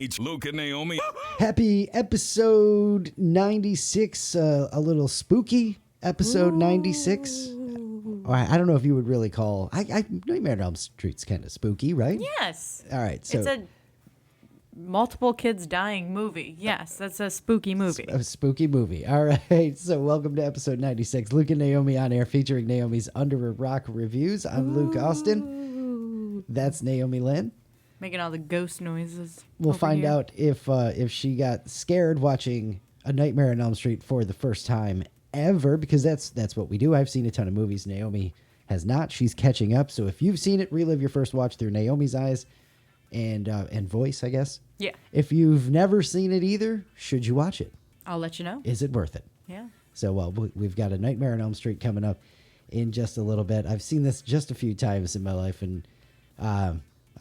It's Luke and Naomi. Happy episode 96, a little spooky episode 96. Or I don't know if you would really call... Nightmare on Elm Street's kind of spooky, right? Yes. All right, so... It's a multiple kids dying movie. Yes, that's a spooky movie. A spooky movie. All right, so welcome to episode 96. Luke and Naomi on air featuring Naomi's Under a Rock reviews. I'm Luke Austin. That's Naomi Lynn. Making all the ghost noises. We'll find here. out if she got scared watching A Nightmare on Elm Street for the first time ever, because that's what we do. I've seen a ton of movies. Naomi has not. She's catching up. So if you've seen it, relive your first watch through Naomi's eyes and voice, I guess. Yeah. If you've never seen it either, should you watch it? I'll let you know. Is it worth it? Yeah. So we've got A Nightmare on Elm Street coming up in just a little bit. I've seen this just a few times in my life, and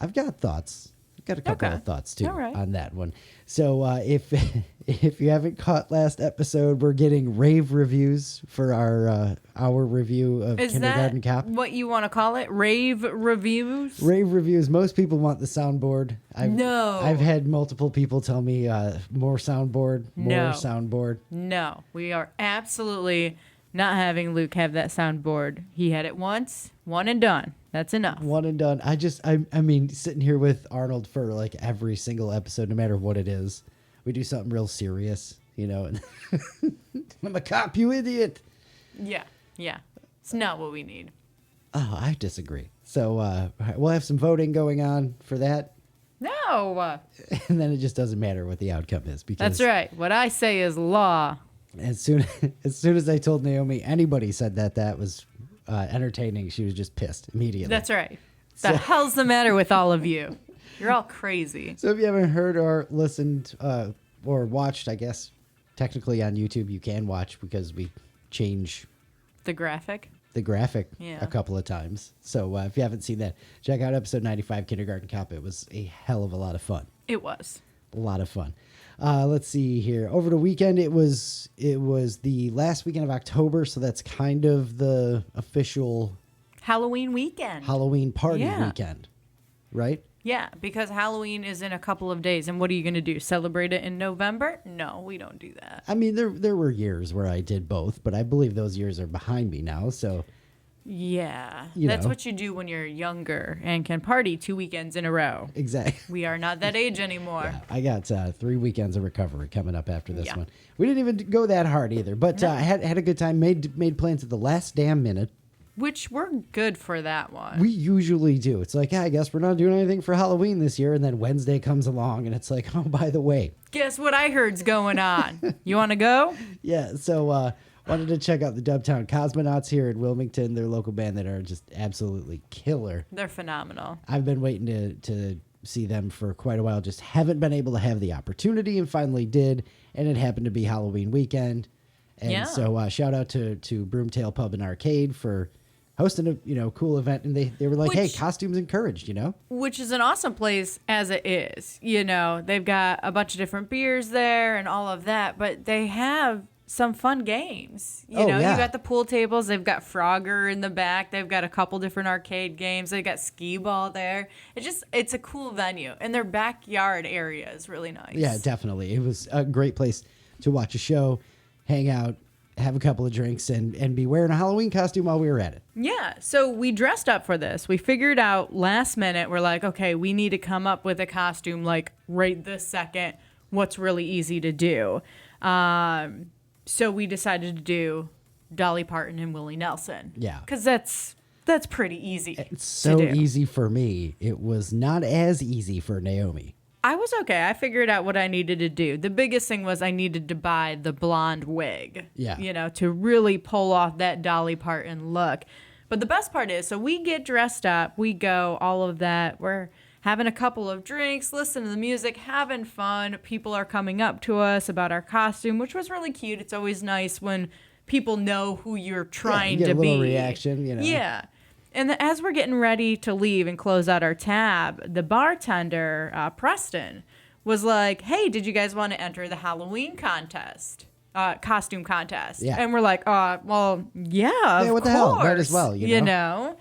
I've got thoughts. I've got a couple of thoughts too on that one. So if you haven't caught last episode, we're getting rave reviews for our review of Kindergarten Cop. Is that what you want to call it? Rave reviews? Rave reviews. Most people want the soundboard. I've had multiple people tell me more soundboard, soundboard. No, we are absolutely not having Luke have that soundboard. He had it once, one and done. That's enough. One and done. I mean, sitting here with Arnold for like every single episode, no matter what it is, we do something real serious, you know. And I'm a cop, you idiot. Yeah. It's not what we need. Oh, I disagree. So we'll have some voting going on for that. No. And then it just doesn't matter what the outcome is. Because that's right. What I say is law. As soon as I told Naomi anybody said that was entertaining, she was just pissed immediately. That's right. The hell's the matter with all of you? You're all crazy. So if you haven't heard or listened or watched, I guess technically on YouTube you can watch, because we change the graphic a couple of times. So if you haven't seen that, check out episode 95, Kindergarten Cop. It was a hell of a lot of fun. It was a lot of fun. Let's see here. Over the weekend, it was the last weekend of October, so that's kind of the official Halloween weekend. Halloween party weekend, right? Yeah, because Halloween is in a couple of days, and what are you going to do? Celebrate it in November? No, we don't do that. I mean, there were years where I did both, but I believe those years are behind me now, so... Yeah, that's what you do when you're younger and can party 2 weekends in a row. Exactly. We are not that age anymore. Yeah, I got 3 weekends of recovery coming up after this one. We didn't even go that hard either, but I had a good time. Made plans at the last damn minute. Which we're good for that one. We usually do. It's like, I guess we're not doing anything for Halloween this year, and then Wednesday comes along, and it's like, oh, by the way. Guess what I heard's going on? You want to go? Yeah, so... wanted to check out the Dubtown Cosmonauts here in Wilmington. They're a local band that are just absolutely killer. They're phenomenal. I've been waiting to see them for quite a while. Just haven't been able to have the opportunity, and finally did. And it happened to be Halloween weekend. And so shout out to Broomtail Pub and Arcade for hosting a cool event. And they were like, hey, costumes encouraged, Which is an awesome place as it is. They've got a bunch of different beers there and all of that. But they have... some fun games. You got the pool tables. They've got Frogger in the back. They've got a couple different arcade games. They've got skee ball there. It's a cool venue. And their backyard area is really nice. Yeah, definitely. It was a great place to watch a show, hang out, have a couple of drinks, and be wearing a Halloween costume while we were at it. Yeah, so we dressed up for this. We figured out last minute, we're like, okay, we need to come up with a costume like right this second. What's really easy to do? So we decided to do Dolly Parton and Willie Nelson. Yeah. Because that's pretty easy. It's so easy for me. It was not as easy for Naomi. I was okay. I figured out what I needed to do. The biggest thing was I needed to buy the blonde wig. Yeah. To really pull off that Dolly Parton look. But the best part is, so we get dressed up, we go, all of that. We're having a couple of drinks, listening to the music, having fun. People are coming up to us about our costume, which was really cute. It's always nice when people know who you're trying to be. You get a little reaction, Yeah. And as we're getting ready to leave and close out our tab, the bartender, Preston, was like, hey, did you guys want to enter the Halloween contest? Costume contest. Yeah. And we're like, well, yeah, of what the hell? Might as well, you know?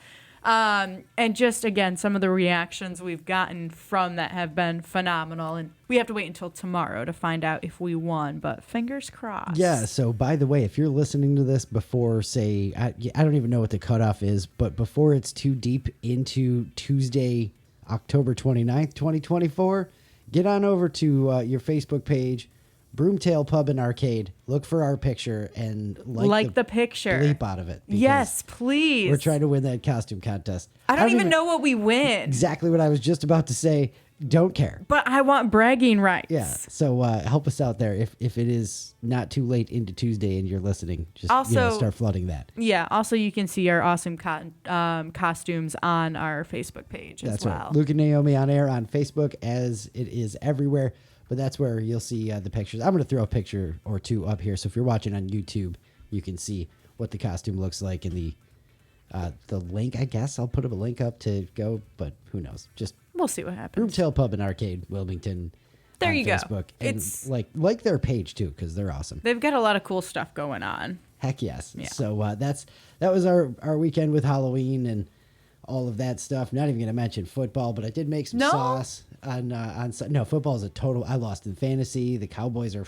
And just, again, some of the reactions we've gotten from that have been phenomenal. And we have to wait until tomorrow to find out if we won, but fingers crossed. Yeah, so by the way, if you're listening to this before, say, I don't even know what the cutoff is, but before it's too deep into Tuesday, October 29th, 2024, get on over to your Facebook page, Broomtail Pub and Arcade. Look for our picture and like the picture. Bleep out of it. Yes, please. We're trying to win that costume contest. I don't even know what we win. Exactly what I was just about to say. Don't care. But I want bragging rights. Yeah. So help us out there. If it is not too late into Tuesday and you're listening, just also, start flooding that. Yeah. Also, you can see our awesome costumes on our Facebook page as well. That's right. Luke and Naomi on air on Facebook, as it is everywhere. But that's where you'll see the pictures. I'm going to throw a picture or two up here. So if you're watching on YouTube, you can see what the costume looks like in the link. I guess I'll put a link up to go, but who knows? We'll see what happens. Broomtail Pub and Arcade, Wilmington. There you Facebook. go. And it's like their page too, because they're awesome. They've got a lot of cool stuff going on. Heck yes. Yeah. So that was our weekend with Halloween and all of that stuff. Not even going to mention football, but I did make some sauce on no, football is a total. I lost in fantasy. The Cowboys are.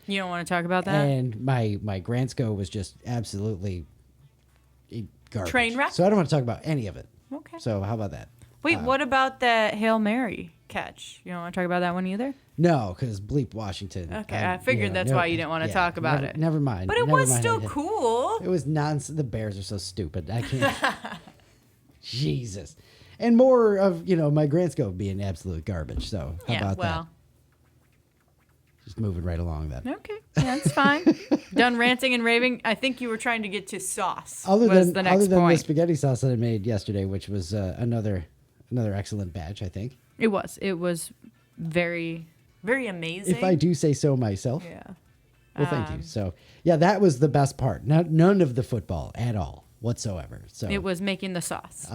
You don't want to talk about that. And my Grandsco was just absolutely garbage. Train wreck. So I don't want to talk about any of it. Okay. So how about that? Wait, what about that Hail Mary catch? You don't want to talk about that one either? No, because bleep Washington. Okay, I figured that's why you didn't want to talk about it. Never mind. But it was still cool. It was nonsense. The Bears are so stupid. I can't. Jesus. And more of, my Grandscope being absolute garbage. So how about that? Just moving right along then. Okay. Yeah, that's fine. Done ranting and raving. I think you were trying to get to sauce. Other than the spaghetti sauce that I made yesterday, which was another excellent batch, I think. It was. It was very, very amazing. If I do say so myself. Yeah. Well, thank you. So, yeah, that was the best part. None of the football at all whatsoever. So it was making the sauce.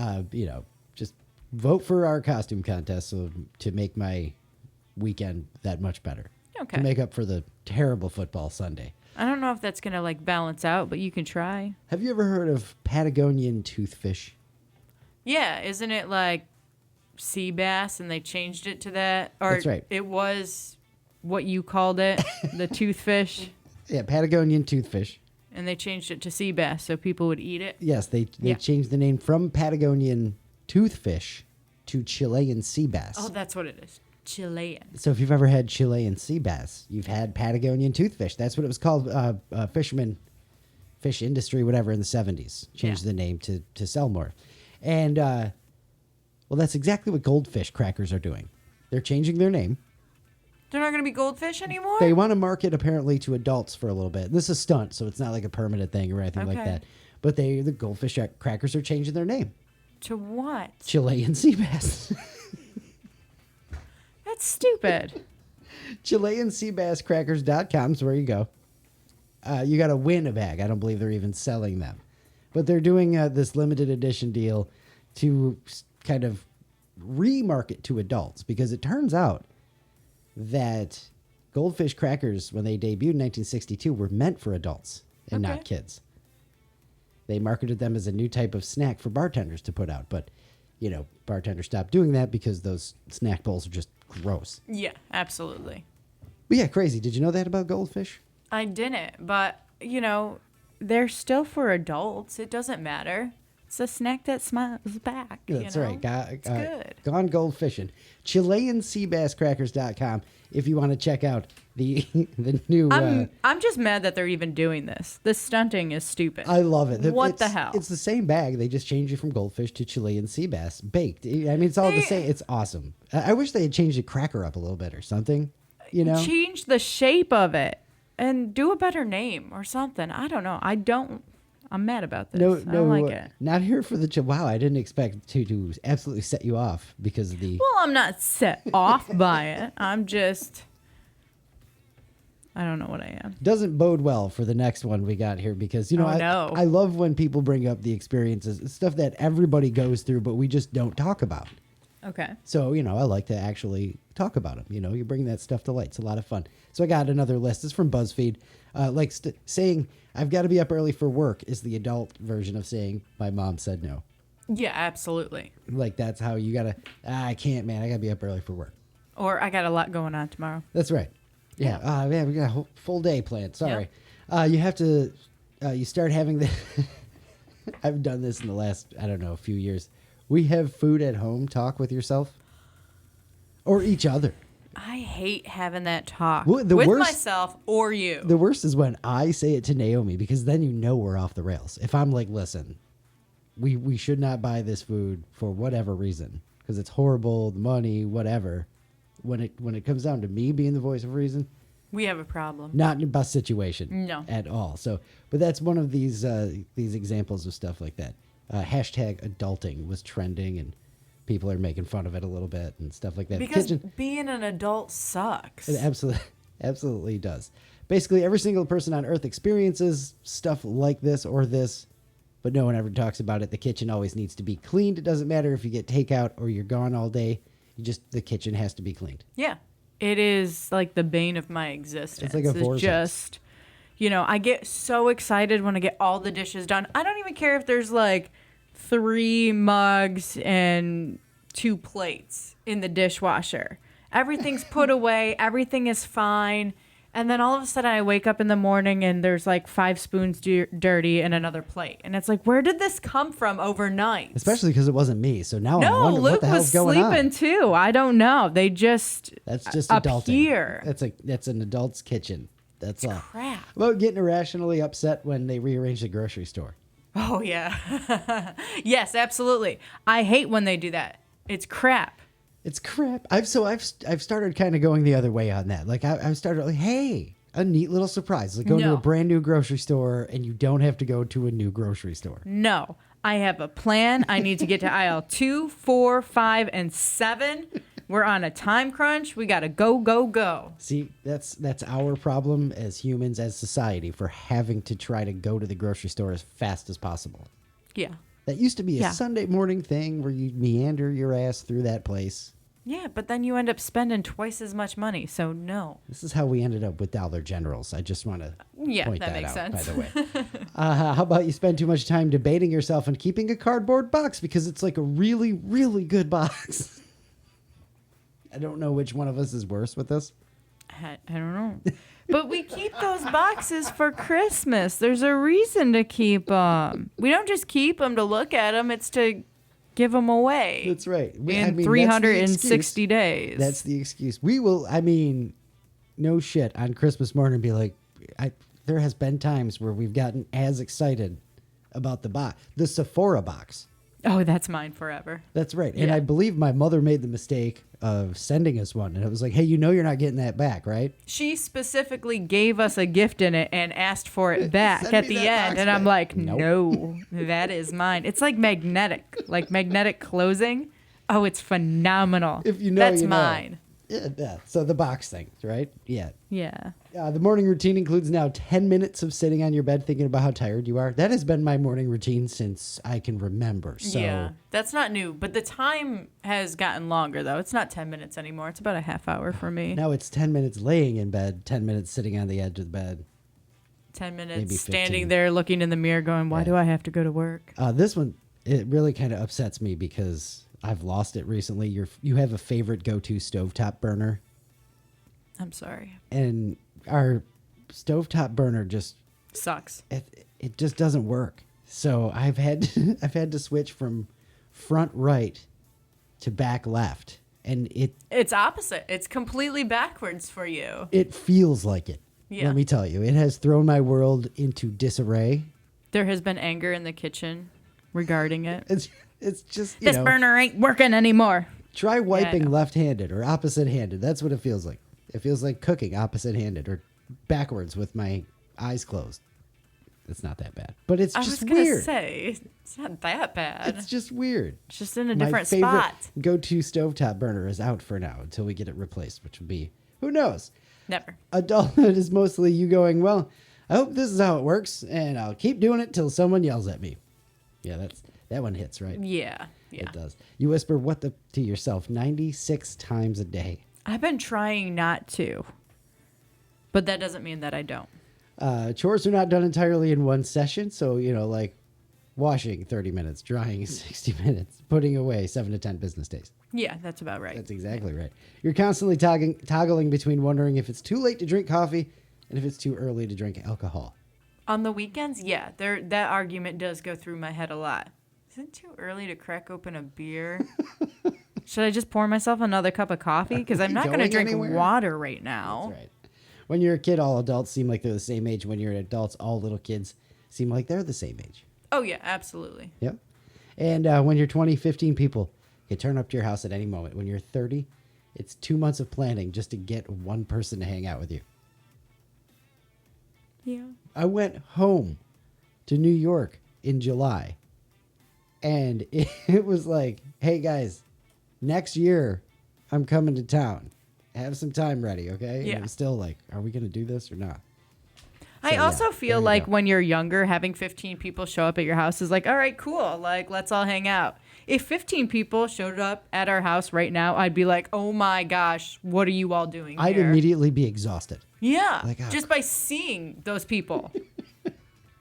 Just vote for our costume contest to make my weekend that much better. Okay. To make up for the terrible football Sunday. I don't know if that's going to balance out, but you can try. Have you ever heard of Patagonian toothfish? Yeah, isn't it like sea bass and they changed it to that? Or that's right. It was what you called it, the toothfish. Yeah, Patagonian toothfish. And they changed it to sea bass so people would eat it? Yes, they changed the name from Patagonian toothfish to Chilean sea bass. Oh, that's what it is. Chilean. So if you've ever had Chilean sea bass, you've had Patagonian toothfish. That's what it was called. Fish industry, whatever, in the 70s. Changed the name to sell more. And, that's exactly what goldfish crackers are doing. They're changing their name. They're not going to be goldfish anymore? They want to market, apparently, to adults for a little bit. This is a stunt, so it's not like a permanent thing or anything like that. But the goldfish crackers are changing their name. To what? Chilean sea bass. That's stupid. ChileanSeaBassCrackers.com is where you go. You got to win a bag. I don't believe they're even selling them. But they're doing this limited edition deal to kind of remarket to adults, because it turns out that goldfish crackers, when they debuted in 1962, were meant for adults and not kids. They marketed them as a new type of snack for bartenders to put out. But, bartenders stopped doing that because those snack bowls are just gross. Yeah, absolutely. But yeah, crazy. Did you know that about goldfish? I didn't, but, they're still for adults. It doesn't matter. It's a snack that smiles back. That's right. It's good. Gone gold fishing. ChileanSeaBassCrackers.com if you want to check out the new... I'm just mad that they're even doing this. This stunting is stupid. I love it. What the hell? It's the same bag. They just changed it from goldfish to Chilean sea bass baked. I mean, it's all the same. It's awesome. I wish they had changed the cracker up a little bit or something. Change the shape of it and do a better name or something. I don't know. I'm mad about this. I don't like it. Not here for the... Wow, I didn't expect to absolutely set you off because of the... Well, I'm not set off by it. I'm just... I don't know what I am. Doesn't bode well for the next one we got here because, I love when people bring up the experiences. It's stuff that everybody goes through, but we just don't talk about. Okay. So, I like to actually talk about them. You bring that stuff to light. It's a lot of fun. So I got another list. It's from BuzzFeed. Saying, I've got to be up early for work is the adult version of saying, my mom said no. Yeah, absolutely. Like, that's how you gotta, I can't, man. I gotta be up early for work. Or I got a lot going on tomorrow. That's right. Yeah. Man, we got a whole full day planned. Sorry. You have to, you start having the, I've done this in the last, I don't know, a few years. We have food at home talk with yourself or each other. I hate having that talk with myself or you. The worst is when I say it to Naomi, because then you know we're off the rails. If I'm like, listen, we should not buy this food for whatever reason because it's horrible, the money, whatever. When it comes down to me being the voice of reason, we have a problem. Not in a bus situation, no, at all. So, but that's one of these examples of stuff like that. Hashtag adulting was trending, and people are making fun of it a little bit and stuff like that. Because being an adult sucks. It absolutely does. Basically, every single person on Earth experiences stuff like this or this, but no one ever talks about it. The kitchen always needs to be cleaned. It doesn't matter if you get takeout or you're gone all day. The kitchen has to be cleaned. Yeah. It is like the bane of my existence. It's like a vortex. Just, I get so excited when I get all the dishes done. I don't even care if there's like 3 mugs and 2 plates in the dishwasher. Everything's put away. Everything is fine. And then all of a sudden I wake up in the morning and there's like 5 spoons dirty and another plate. And it's like, where did this come from overnight? Especially because it wasn't me. So now I'm wondering Luke what the hell's going on. was sleeping too. I don't know. They just That's just adulting. Here. That's an adult's kitchen. That's all. Crap. About getting irrationally upset when they rearrange the grocery store. Oh, yeah. Yes, absolutely. I hate when they do that. It's crap. It's crap. I've started kind of going the other way on that. Like I've started like, hey, a neat little surprise. Like going to a brand new grocery store and you don't have to go to a new grocery store. No, I have a plan. I need to get to aisle 2, 4, 5, and 7. We're on a time crunch. We got to go, go, go. See, that's our problem as humans, as society, for having to try to go to the grocery store as fast as possible. Yeah. That used to be a Sunday morning thing where you meander your ass through that place. Yeah, but then you end up spending twice as much money, so no. This is how we ended up with Dollar Generals. I just want to point that makes out, sense. by the way. How about you spend too much time debating yourself and keeping a cardboard box because it's like a really, really good box? I don't know which one of us is worse with this. I don't know. But we keep those boxes for Christmas. There's a reason to keep them. We don't just keep them to look at them. It's to give them away. That's right. In 360 days. That's the excuse. We will, no shit, on Christmas morning be like, there has been times where we've gotten as excited about the Sephora box. Oh, that's mine forever. That's right. And I believe my mother made the mistake of sending us one. And it was like, hey, you're not getting that back, right? She specifically gave us a gift in it and asked for it back at the end. And I'm like, no, that is mine. It's like magnetic closing. Oh, it's phenomenal. If you know, that's mine. Yeah. So the box thing, right? Yeah. Yeah. The morning routine includes now 10 minutes of sitting on your bed thinking about how tired you are. That has been my morning routine since I can remember. So yeah, that's not new. But the time has gotten longer, though. It's not 10 minutes anymore. It's about a half hour for me. Now it's 10 minutes laying in bed, 10 minutes sitting on the edge of the bed. 10 minutes standing there looking in the mirror going, why do I have to go to work? This one, it really kind of upsets me because I've lost it recently. You have a favorite go-to stovetop burner. I'm sorry. And our stovetop burner just sucks. It just doesn't work. So I've had to switch from front right to back left, and it's opposite. It's completely backwards for you. It feels like it. Yeah. Let me tell you, it has thrown my world into disarray. There has been anger in the kitchen regarding it. It's just this burner ain't working anymore. Try wiping left-handed or opposite-handed. That's what it feels like. It feels like cooking opposite-handed or backwards with my eyes closed. It's not that bad, but it's just weird. I was gonna say it's not that bad. It's just weird. It's just in a different spot. Go-to stovetop burner is out for now until we get it replaced, which will be who knows. Never. Adulthood is mostly you going, well, I hope this is how it works, and I'll keep doing it till someone yells at me. Yeah, that one hits, right? Yeah. It does. You whisper what to yourself 96 times a day. I've been trying not to, but that doesn't mean that I don't. Chores are not done entirely in one session. So, like Washing 30 minutes, drying 60 minutes, putting away 7 to 10 business days. Yeah, that's about right. That's exactly right. You're constantly toggling between wondering if it's too late to drink coffee and if it's too early to drink alcohol. On the weekends, yeah, that argument does go through my head a lot. Is it too early to crack open a beer? Should I just pour myself another cup of coffee? Because I'm not going to drink water right now. That's right. When you're a kid, all adults seem like they're the same age. When you're adults, all little kids seem like they're the same age. Oh, yeah, absolutely. Yep. And when you're 20, 15 people can turn up to your house at any moment. When you're 30, it's 2 months of planning just to get one person to hang out with you. Yeah. I went home to New York in July, and it was like, hey, guys, next year I'm coming to town. Have some time ready, okay? Yeah. And I'm still like, are we going to do this or not? I also feel like when you're younger, having 15 people show up at your house is like, all right, cool. Like, let's all hang out. If 15 people showed up at our house right now, I'd be like, oh my gosh, what are you all doing I'd here? immediately be exhausted. Yeah, like, just by seeing those people.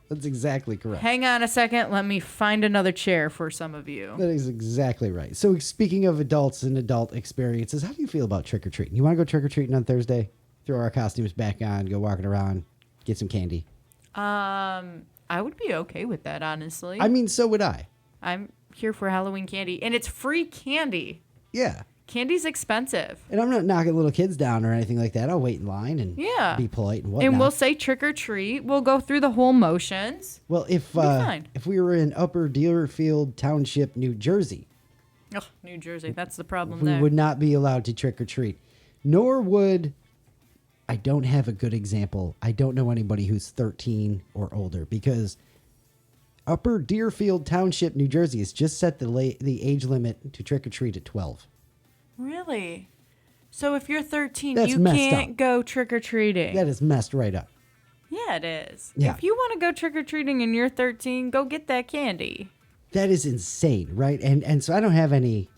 That's exactly correct. Hang on a second. Let me find another chair for some of you. That is exactly right. So speaking of adults and adult experiences, how do you feel about trick-or-treating? You want to go trick-or-treating on Thursday? Throw our costumes back on, go walking around, get some candy? I would be okay with that, honestly. I mean, so would I. I'm here for Halloween candy, and it's free candy. Yeah. Candy's expensive. And I'm not knocking little kids down or anything like that. I'll wait in line and be polite and whatnot. And we'll say trick or treat. We'll go through the whole motions. Well, if we were in Upper Deerfield Township, New Jersey. Oh, New Jersey. That's the problem we there. would not be allowed to trick or treat. Nor would... I don't have a good example. I don't know anybody who's 13 or older because Upper Deerfield Township, New Jersey has just set the age limit to trick or treat at 12. Really? So if you're 13, That's you messed can't up. go trick-or-treating. That is messed right up. Yeah, it is. Yeah. If you want to go trick-or-treating and you're 13, go get that candy. That is insane, right? And so I don't have any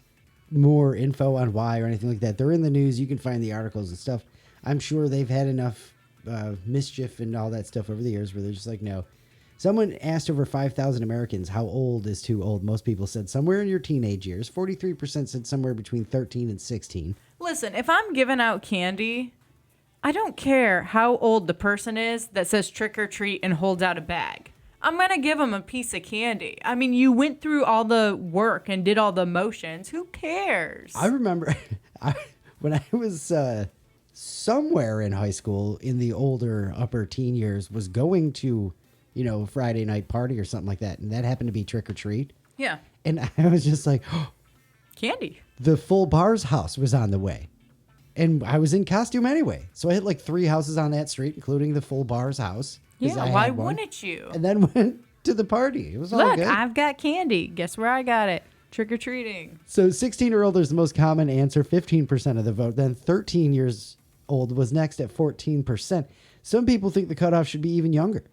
more info on why or anything like that. They're in the news. You can find the articles and stuff. I'm sure they've had enough mischief and all that stuff over the years where they're just like, no. Someone asked over 5,000 Americans how old is too old. Most people said somewhere in your teenage years. 43% said somewhere between 13 and 16. Listen, if I'm giving out candy, I don't care how old the person is that says trick or treat and holds out a bag. I'm going to give them a piece of candy. I mean, you went through all the work and did all the motions. Who cares? I remember when I was somewhere in high school in the older upper teen years was going to, a Friday night party or something like that. And that happened to be trick or treat. Yeah. And I was just like, candy. The full bar's house was on the way. And I was in costume anyway. So I hit like 3 houses on that street, including the full bar's house. Yeah, why wouldn't you? And then went to the party. It was all good. Look, I've got candy. Guess where I got it? Trick-or-treating. So 16 or older is the most common answer, 15% of the vote. Then 13 years old was next at 14%. Some people think the cutoff should be even younger.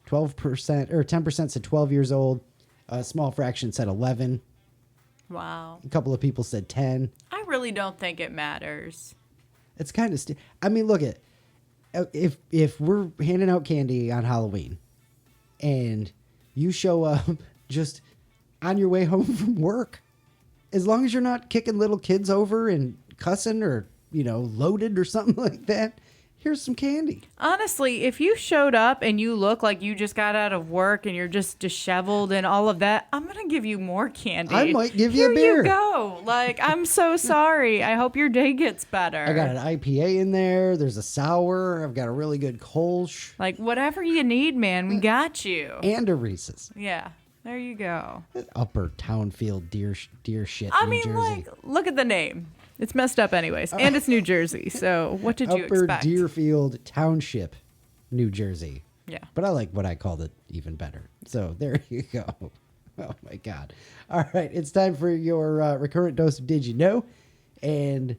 12% or 10% said 12 years old. A small fraction said 11. Wow. A couple of people said 10. I really don't think it matters. It's kind of... I mean, look at... If we're handing out candy on Halloween and you show up just on your way home from work, as long as you're not kicking little kids over and cussing or, loaded or something like that, here's some candy. Honestly, if you showed up and you look like you just got out of work and you're just disheveled and all of that, I'm going to give you more candy. I might give you a beer. Here you go. Like, I'm so sorry. I hope your day gets better. I got an IPA in there. There's a sour. I've got a really good Kolsch. Like, whatever you need, man, we got you. And a Reese's. Yeah. There you go. Upper Townfield deer shit, New Jersey. Like, look at the name. It's messed up anyways. And it's New Jersey. So what did you expect? Upper Deerfield Township, New Jersey. Yeah. But I like what I called it even better. So there you go. Oh, my God. All right. It's time for your recurrent dose of Did You Know? And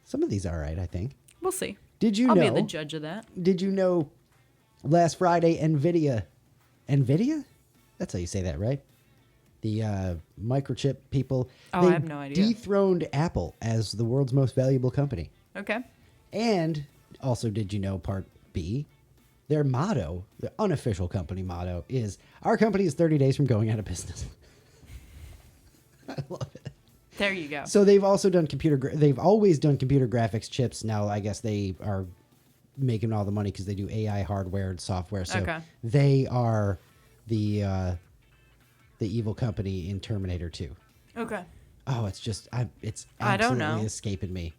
some of these are all right, I think. We'll see. Did you know? know? I'll be the judge of that. Did you know last Friday, NVIDIA? That's how you say that, right? The microchip people. Oh, I have no idea. Dethroned Apple as the world's most valuable company. Okay. And also, did you know, part B, their motto, the unofficial company motto, is our company is 30 days from going out of business. I love it. There you go. So they've also done they've always done computer graphics chips. Now I guess they are making all the money because they do AI hardware and software. So they are the evil company in Terminator 2. Okay. Oh, it's just it's I don't absolutely know. escaping me.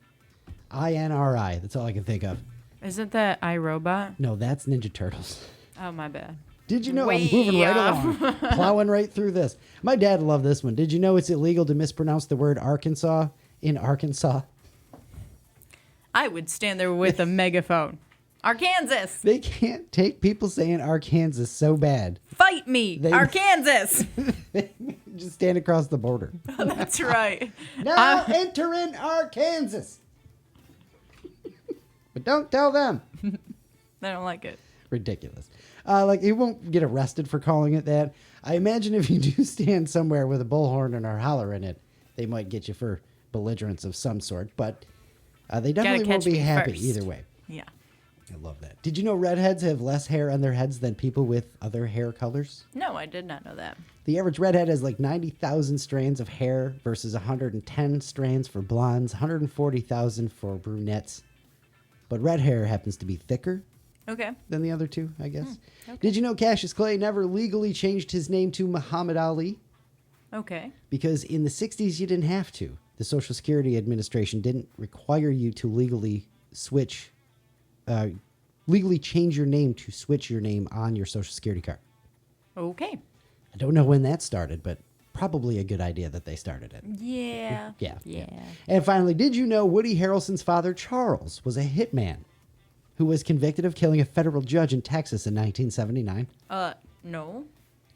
INRI. That's all I can think of. Isn't that iRobot? No, that's Ninja Turtles. Oh, my bad. Did you know I'm moving right along, plowing right through this? My dad loved this one. Did you know it's illegal to mispronounce the word Arkansas in Arkansas? I would stand there with a megaphone. Arkansas! They can't take people saying Arkansas so bad. Fight me! Arkansas! Just stand across the border. That's right. Now enter in Arkansas. But don't tell them. I don't like it. Ridiculous. Like, you won't get arrested for calling it that. I imagine if you do stand somewhere with a bullhorn and are hollering it, they might get you for belligerence of some sort. But they definitely won't be happy either way. Yeah. I love that. Did you know redheads have less hair on their heads than people with other hair colors? No, I did not know that. The average redhead has like 90,000 strands of hair versus 110 strands for blondes, 140,000 for brunettes. But red hair happens to be thicker than the other two, I guess. Okay. Did you know Cassius Clay never legally changed his name to Muhammad Ali? Okay. Because in the 60s, you didn't have to. The Social Security Administration didn't require you to legally change your name to switch your name on your Social Security card. Okay. I don't know when that started, but probably a good idea that they started it. Yeah. Yeah. And finally, did you know Woody Harrelson's father, Charles, was a hitman who was convicted of killing a federal judge in Texas in 1979? No.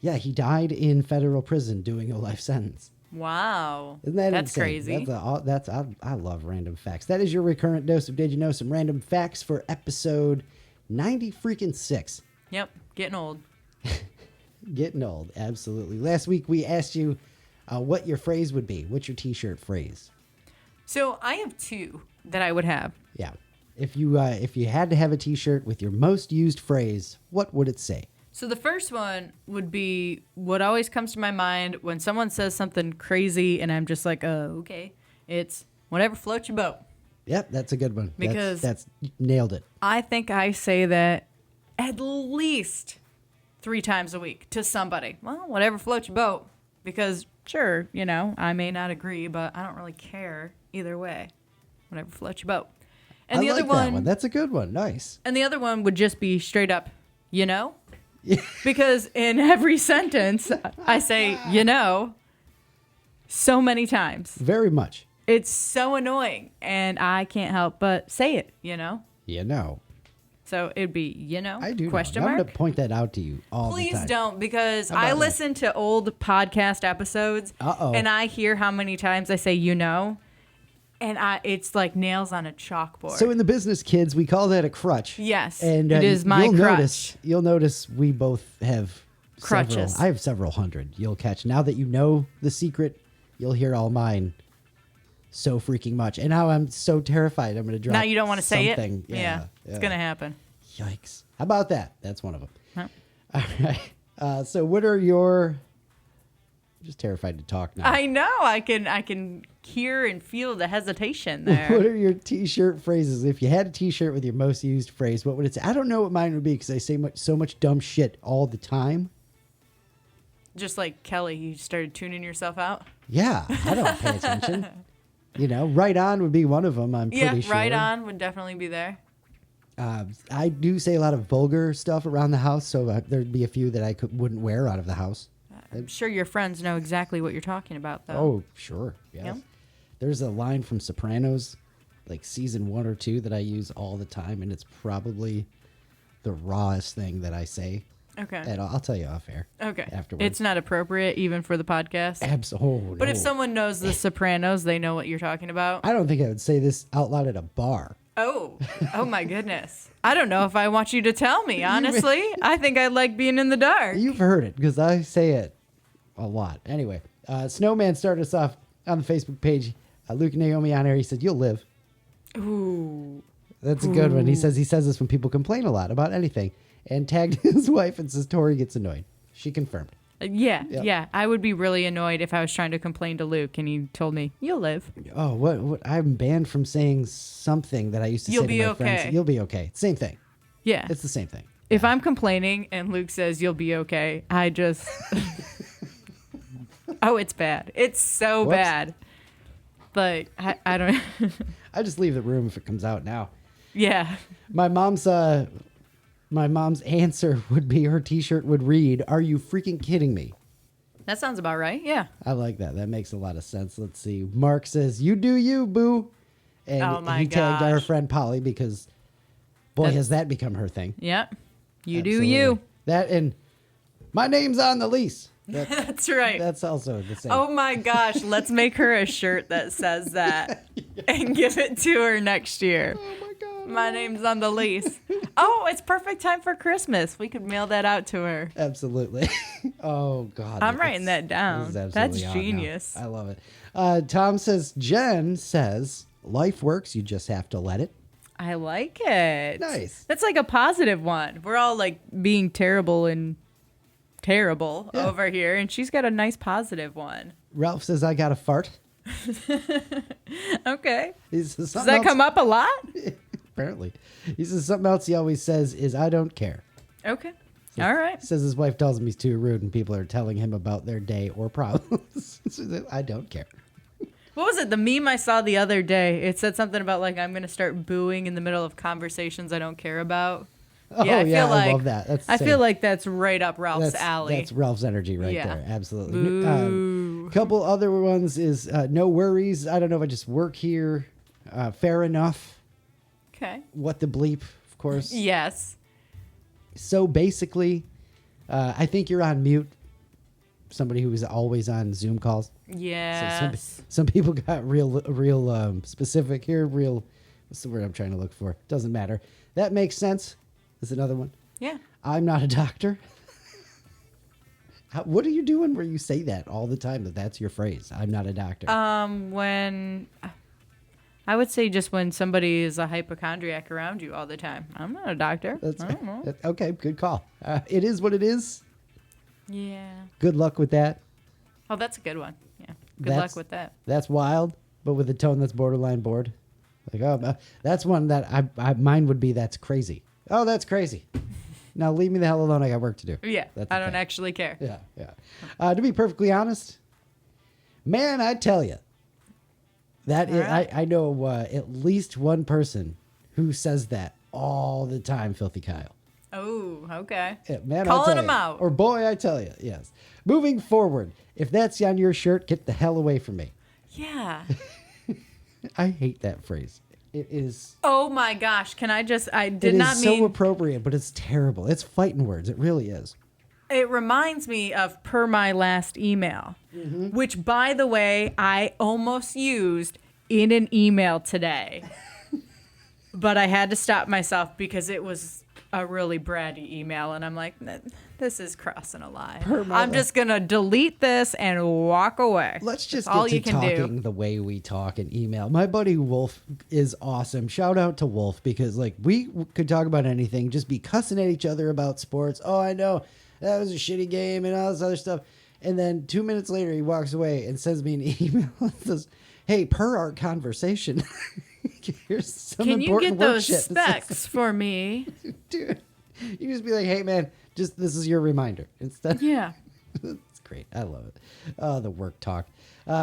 Yeah, he died in federal prison doing a life sentence. Wow. Isn't that That's insane? crazy. I love random facts. That is your recurrent dose of Did You Know? Some random facts for episode 96. Yep. Getting old. Getting old, absolutely. Last week we asked you what your phrase would be. What's your T-shirt phrase? So I have two that I would have. Yeah. If you had to have a T-shirt with your most used phrase, what would it say? So the first one would be what always comes to my mind when someone says something crazy and I'm just like, oh, okay. It's whatever floats your boat. Yep, that's a good one. Because that's nailed it. I think I say that at least 3 times a week to somebody. Well, whatever floats your boat. Because, sure, I may not agree, but I don't really care either way. Whatever floats your boat. And the other one. That's a good one. Nice. And the other one would just be straight up, Because in every sentence, I say, so many times. Very much. It's so annoying. And I can't help but say it, So it'd be, I do question know. mark. I'm going to point that out to you all the time. Please don't, because I listen to old podcast episodes and I hear how many times I say, and it's like nails on a chalkboard. So in the business, kids, we call that a crutch. Yes, and it is my crutch. You'll notice we both have crutches. I have several hundred. You'll catch. Now that you know the secret, you'll hear all mine so freaking much. And now I'm so terrified I'm going to drop Now you don't want to say it? Yeah, it's going to happen. Yikes. How about that? That's one of them. Huh? All right. So what are your... I'm just terrified to talk now. I know. I can hear and feel the hesitation there. What are your T-shirt phrases? If you had a T-shirt with your most used phrase, what would it say? I don't know what mine would be because I say so much dumb shit all the time. Just like Kelly, you started tuning yourself out? Yeah, I don't pay attention. Right on would be one of them, I'm pretty sure. Yeah, right on would definitely be there. I do say a lot of vulgar stuff around the house, so there'd be a few that I wouldn't wear out of the house. I'm sure your friends know exactly what you're talking about, though. Oh, sure. Yes. Yeah. There's a line from Sopranos, like season 1 or 2, that I use all the time, and it's probably the rawest thing that I say. Okay. And I'll tell you off air. Okay. Afterwards. It's not appropriate even for the podcast? Absolutely. But if someone knows The Sopranos, they know what you're talking about? I don't think I would say this out loud at a bar. Oh my goodness. I don't know if I want you to tell me, honestly. I think I like being in the dark. You've heard it because I say it a lot. Anyway, Snowman started us off on the Facebook page. Luke and Naomi on air. He said, "You'll live." Ooh. That's a good one. He says this when people complain a lot about anything. and tagged his wife and says Tori gets annoyed. She confirmed. Yeah. I would be really annoyed if I was trying to complain to Luke and he told me, "You'll live." Oh, what? I'm banned from saying something that I used to say to my friends. You'll be okay. Same thing. Yeah. It's the same thing. If I'm complaining and Luke says you'll be okay, I just oh, it's bad. It's so bad. But I don't I just leave the room if it comes out now. Yeah. My mom's answer would be, her t-shirt would read, "Are you freaking kidding me?" That sounds about right. Yeah. I like that. That makes a lot of sense. Let's see. Mark says, "You do you, boo." And he tagged our friend Polly because has that become her thing. Yep. You Absolutely. do you. That and my name's on the lease. That's right. That's also the same. Oh my gosh, let's make her a shirt that says that and give it to her next year. Oh my God. My name's on the lease. Oh, it's perfect time for Christmas. We could mail that out to her. Absolutely. Oh God. I'm writing that down. That's genius. I love it. Tom says, Jen says, life works. You just have to let it. I like it. Nice. That's like a positive one. We're all like being terrible over here, and she's got a nice positive one. Ralph says, I got a fart. Okay. Does that come up a lot? Apparently. He says something else he always says is, I don't care. Okay. All right. Says his wife tells him he's too rude and people are telling him about their day or problems. I don't care. What was it? The meme I saw the other day. It said something about like, I'm going to start booing in the middle of conversations I don't care about. Oh, yeah, I love that. I feel like that's right up Ralph's alley. That's Ralph's energy right there. Absolutely. Boo. Couple other ones is no worries. I don't know if I just work here. Fair enough. Okay. What the bleep, of course. Yes. So basically, I think you're on mute. Somebody who is always on Zoom calls. Yes. So some people got real specific here. What's the word I'm trying to look for? Doesn't matter. That makes sense. Is another one. Yeah. I'm not a doctor. What are you doing where you say that all the time? That's your phrase. I'm not a doctor. When I would say just when somebody is a hypochondriac around you all the time. I'm not a doctor. I don't know. Okay, good call. It is what it is. Yeah. Good luck with that. Oh, that's a good one. Yeah. Good luck with that. That's wild, but with a tone that's borderline bored. Like, oh, that's one that mine would be, that's crazy. Oh, that's crazy. Now leave me the hell alone. I got work to do. Yeah. I don't actually care. Yeah. To be perfectly honest, man, I tell you, I know at least one person who says that all the time, Filthy Kyle. Oh, okay. Yeah, man, calling him out. Or boy, I tell you, yes. Moving forward, if that's on your shirt, get the hell away from me. Yeah. I hate that phrase. It is. Oh my gosh! I did not mean. It is so appropriate, but it's terrible. It's fighting words. It really is. It reminds me of per my last email, which, by the way, I almost used in an email today, but I had to stop myself because it was a really bratty email, and I'm like, this is crossing a line. I'm just gonna delete this and walk away. Let's just That's get to talking the way we talk in email. My buddy Wolf is awesome. Shout out to Wolf, because like we could talk about anything, just be cussing at each other about sports. Oh, I know that was a shitty game and all this other stuff, and then 2 minutes later he walks away and sends me an email and says, "Hey, per our conversation." Here's some Can you important get work those shit. specs for me? Dude, you just be like, hey, man, just this is your reminder. Instead. Yeah. It's great. I love it. Oh, the work talk.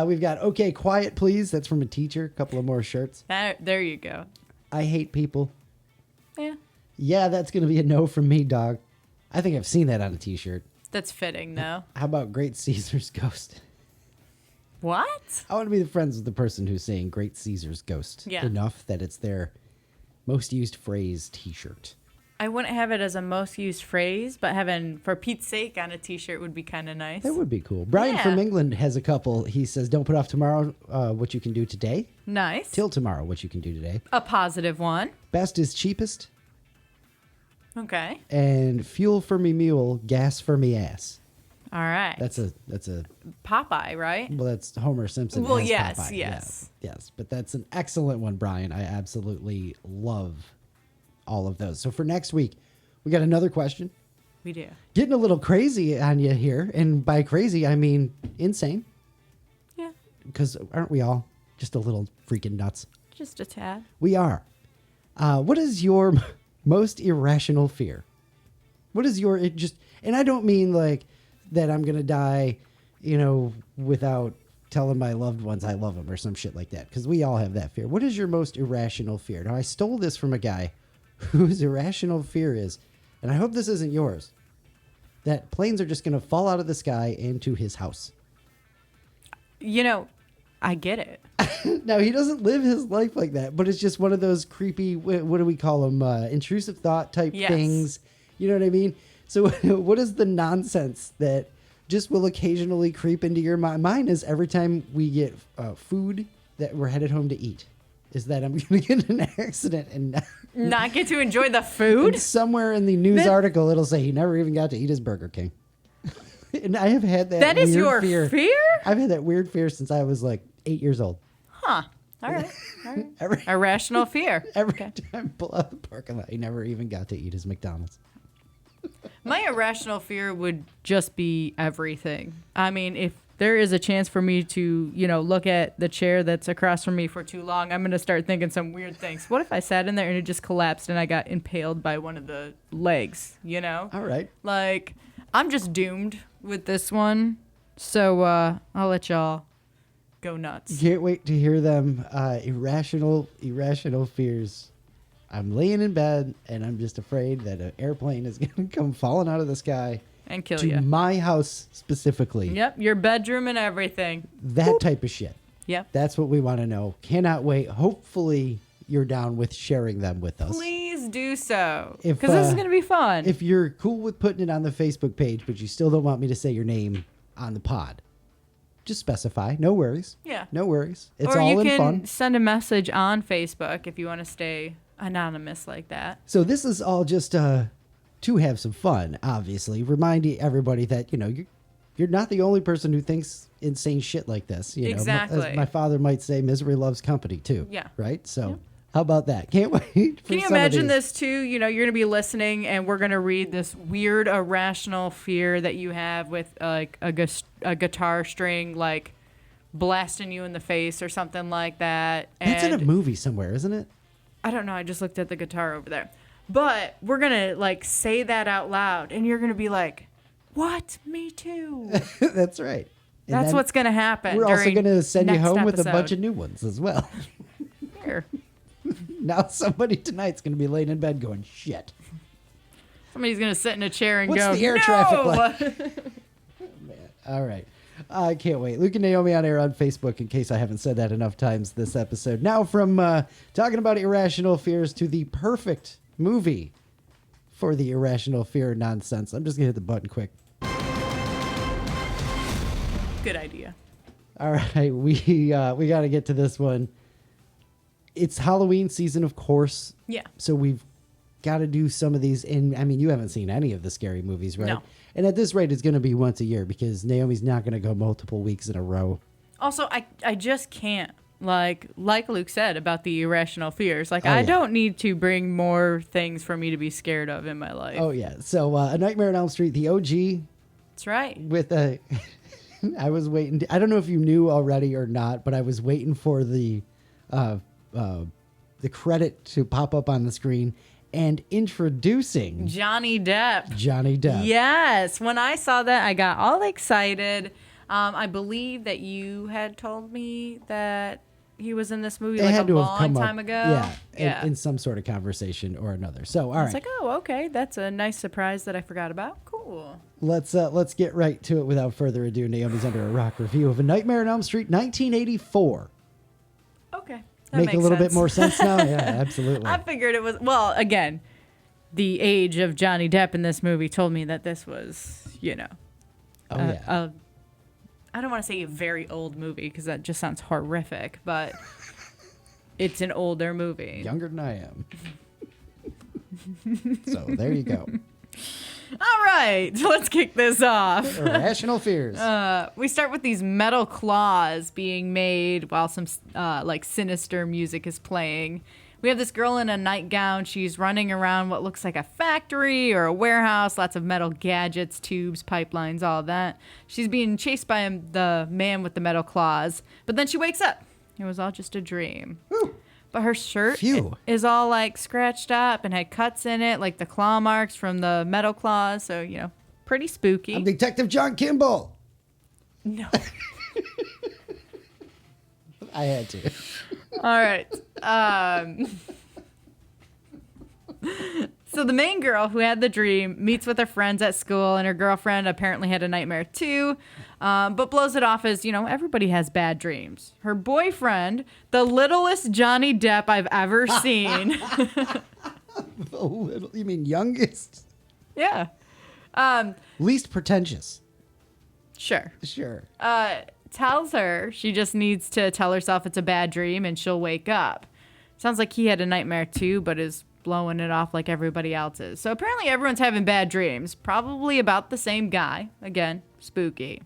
We've got, okay, quiet, please. That's from a teacher. A couple of more shirts. There you go. I hate people. Yeah. Yeah, that's going to be a no from me, dog. I think I've seen that on a t-shirt. That's fitting, though. How about Great Caesar's Ghost? What? I want to be the friends with the person who's saying Great Caesar's Ghost enough that it's their most used phrase t-shirt. I wouldn't have it as a most used phrase, but having "for Pete's sake" on a t-shirt would be kind of nice. That would be cool. Brian from England has a couple. He says, don't put off tomorrow what you can do today. Nice. Till tomorrow what you can do today. A positive one. Best is cheapest. Okay. And fuel for me mule, gas for me ass. All right. That's a Popeye, right? Well, that's Homer Simpson. Well, as yes, Popeye. yes. Yes, but that's an excellent one, Brian. I absolutely love all of those. So for next week, We got another question. We do. Getting a little crazy on you here. And by crazy, I mean insane. Yeah. Because aren't we all just a little freaking nuts? Just a tad. We are. What is your most irrational fear? What is your, and I don't mean like that I'm going to die, without telling my loved ones I love them or some shit like that. Because we all have that fear. What is your most irrational fear? Now, I stole this from a guy whose irrational fear is, and I hope this isn't yours, that planes are just going to fall out of the sky into his house. I get it. Now, he doesn't live his life like that, but it's just one of those creepy, what do we call them, intrusive thought type things. You know what I mean? So what is the nonsense that just will occasionally creep into your mind? Mine is every time we get food that we're headed home to eat, is that I'm going to get in an accident and not get to enjoy the food? And somewhere in the news article, it'll say he never even got to eat his Burger King. And I have had that That is weird your fear? I've had that weird fear since I was like 8 years old. Huh. All right. Irrational fear. Every time I pull out the parking lot, he never even got to eat his McDonald's. My irrational fear would just be everything. I mean, if there is a chance for me to, look at the chair that's across from me for too long, I'm going to start thinking some weird things. What if I sat in there and it just collapsed and I got impaled by one of the legs, All right. Like, I'm just doomed with this one. So I'll let y'all go nuts. Can't wait to hear them. Irrational fears. I'm laying in bed and I'm just afraid that an airplane is going to come falling out of the sky and kill to you. My house specifically. Yep, your bedroom and everything. That type of shit. Yep. That's what we want to know. Cannot wait. Hopefully you're down with sharing them with us. Please do so. Because this is going to be fun. If you're cool with putting it on the Facebook page, but you still don't want me to say your name on the pod, just specify. No worries. Yeah. No worries. It's or all in you fun. can send a message on Facebook if you want to stay anonymous like that. So this is all just to have some fun, obviously. Reminding everybody that, you're not the only person who thinks insane shit like this. Exactly. As my father might say, misery loves company too. Yeah. Right? So how about that? Can't wait for Can you imagine this too? You're going to be listening and we're going to read this weird irrational fear that you have with like a guitar string like blasting you in the face or something like that. That's in a movie somewhere, isn't it? I don't know. I just looked at the guitar over there. But we're going to like say that out loud and you're going to be like, what? Me too. That's right. And that's what's going to happen. We're also going to send you home episode. with a bunch of new ones as well. Here. Now somebody tonight's going to be laying in bed going, shit. Somebody's going to sit in a chair and What's go, the air traffic like? Man. All right. I can't wait. Luke and Naomi on air on Facebook, in case I haven't said that enough times this episode. Now from talking about irrational fears to the perfect movie for the irrational fear nonsense. I'm just going to hit the button quick. Good idea. All right. We got to get to this one. It's Halloween season, of course. Yeah. So we've got to do some of these. And I mean, you haven't seen any of the scary movies, right? No. And at this rate, it's going to be once a year because Naomi's not going to go multiple weeks in a row. Also, I just can't. Like Luke said about the irrational fears. Like, I don't need to bring more things for me to be scared of in my life. Oh, yeah. So A Nightmare on Elm Street, the OG. That's right. With a... I was waiting. I don't know if you knew already or not, but I was waiting for the credit to pop up on the screen and introducing Johnny Depp. Johnny Depp. Yes. When I saw that, I got all excited. I believe that you had told me that he was in this movie like a long time ago. Yeah. In some sort of conversation or another. So, all right. It's like, oh, okay. That's a nice surprise that I forgot about. Cool. Let's get right to it without further ado. Naomi's Under a Rock review of A Nightmare on Elm Street, 1984. Okay. Make a little bit more sense now? Yeah, absolutely. I figured it was, well, again, the age of Johnny Depp in this movie told me that this was, I don't want to say a very old movie because that just sounds horrific, but it's an older movie. Younger than I am. So there you go. All right, so let's kick this off. Irrational fears. We start with these metal claws being made while some like sinister music is playing. we have this girl in a nightgown. She's running around what looks like a factory or a warehouse, lots of metal gadgets, tubes, pipelines, all of that. She's being chased by the man with the metal claws. But then she wakes up. It was all just a dream. Ooh. But her shirt is all like scratched up and had cuts in it, like the claw marks from the metal claws. So, pretty spooky. I'm Detective John Kimball. No. I had to. All right. So the main girl who had the dream meets with her friends at school, and her girlfriend apparently had a nightmare too, but blows it off as, everybody has bad dreams. Her boyfriend, the littlest Johnny Depp I've ever seen. You mean youngest? Yeah. Least pretentious. Sure. Tells her she just needs to tell herself it's a bad dream and she'll wake up. Sounds like he had a nightmare too, but is blowing it off like everybody else is. So apparently everyone's having bad dreams, probably about the same guy. Again, spooky.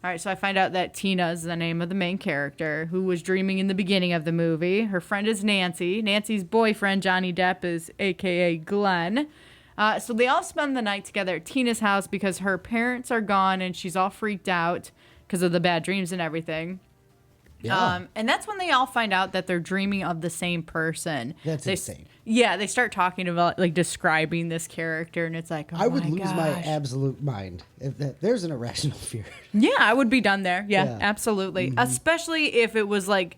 All right, so I find out that Tina is the name of the main character who was dreaming in the beginning of the movie. Her friend is Nancy. Nancy's boyfriend, Johnny Depp, is a.k.a. Glenn. So they all spend the night together at Tina's house because her parents are gone and she's all freaked out because of the bad dreams and everything. Yeah. And that's when they all find out that they're dreaming of the same person. That's insane. Yeah, they start talking about, like, describing this character, and it's like, oh, I would lose my absolute mind if there's an irrational fear. Yeah, I would be done there. Yeah. Absolutely. Mm-hmm. Especially if it was like,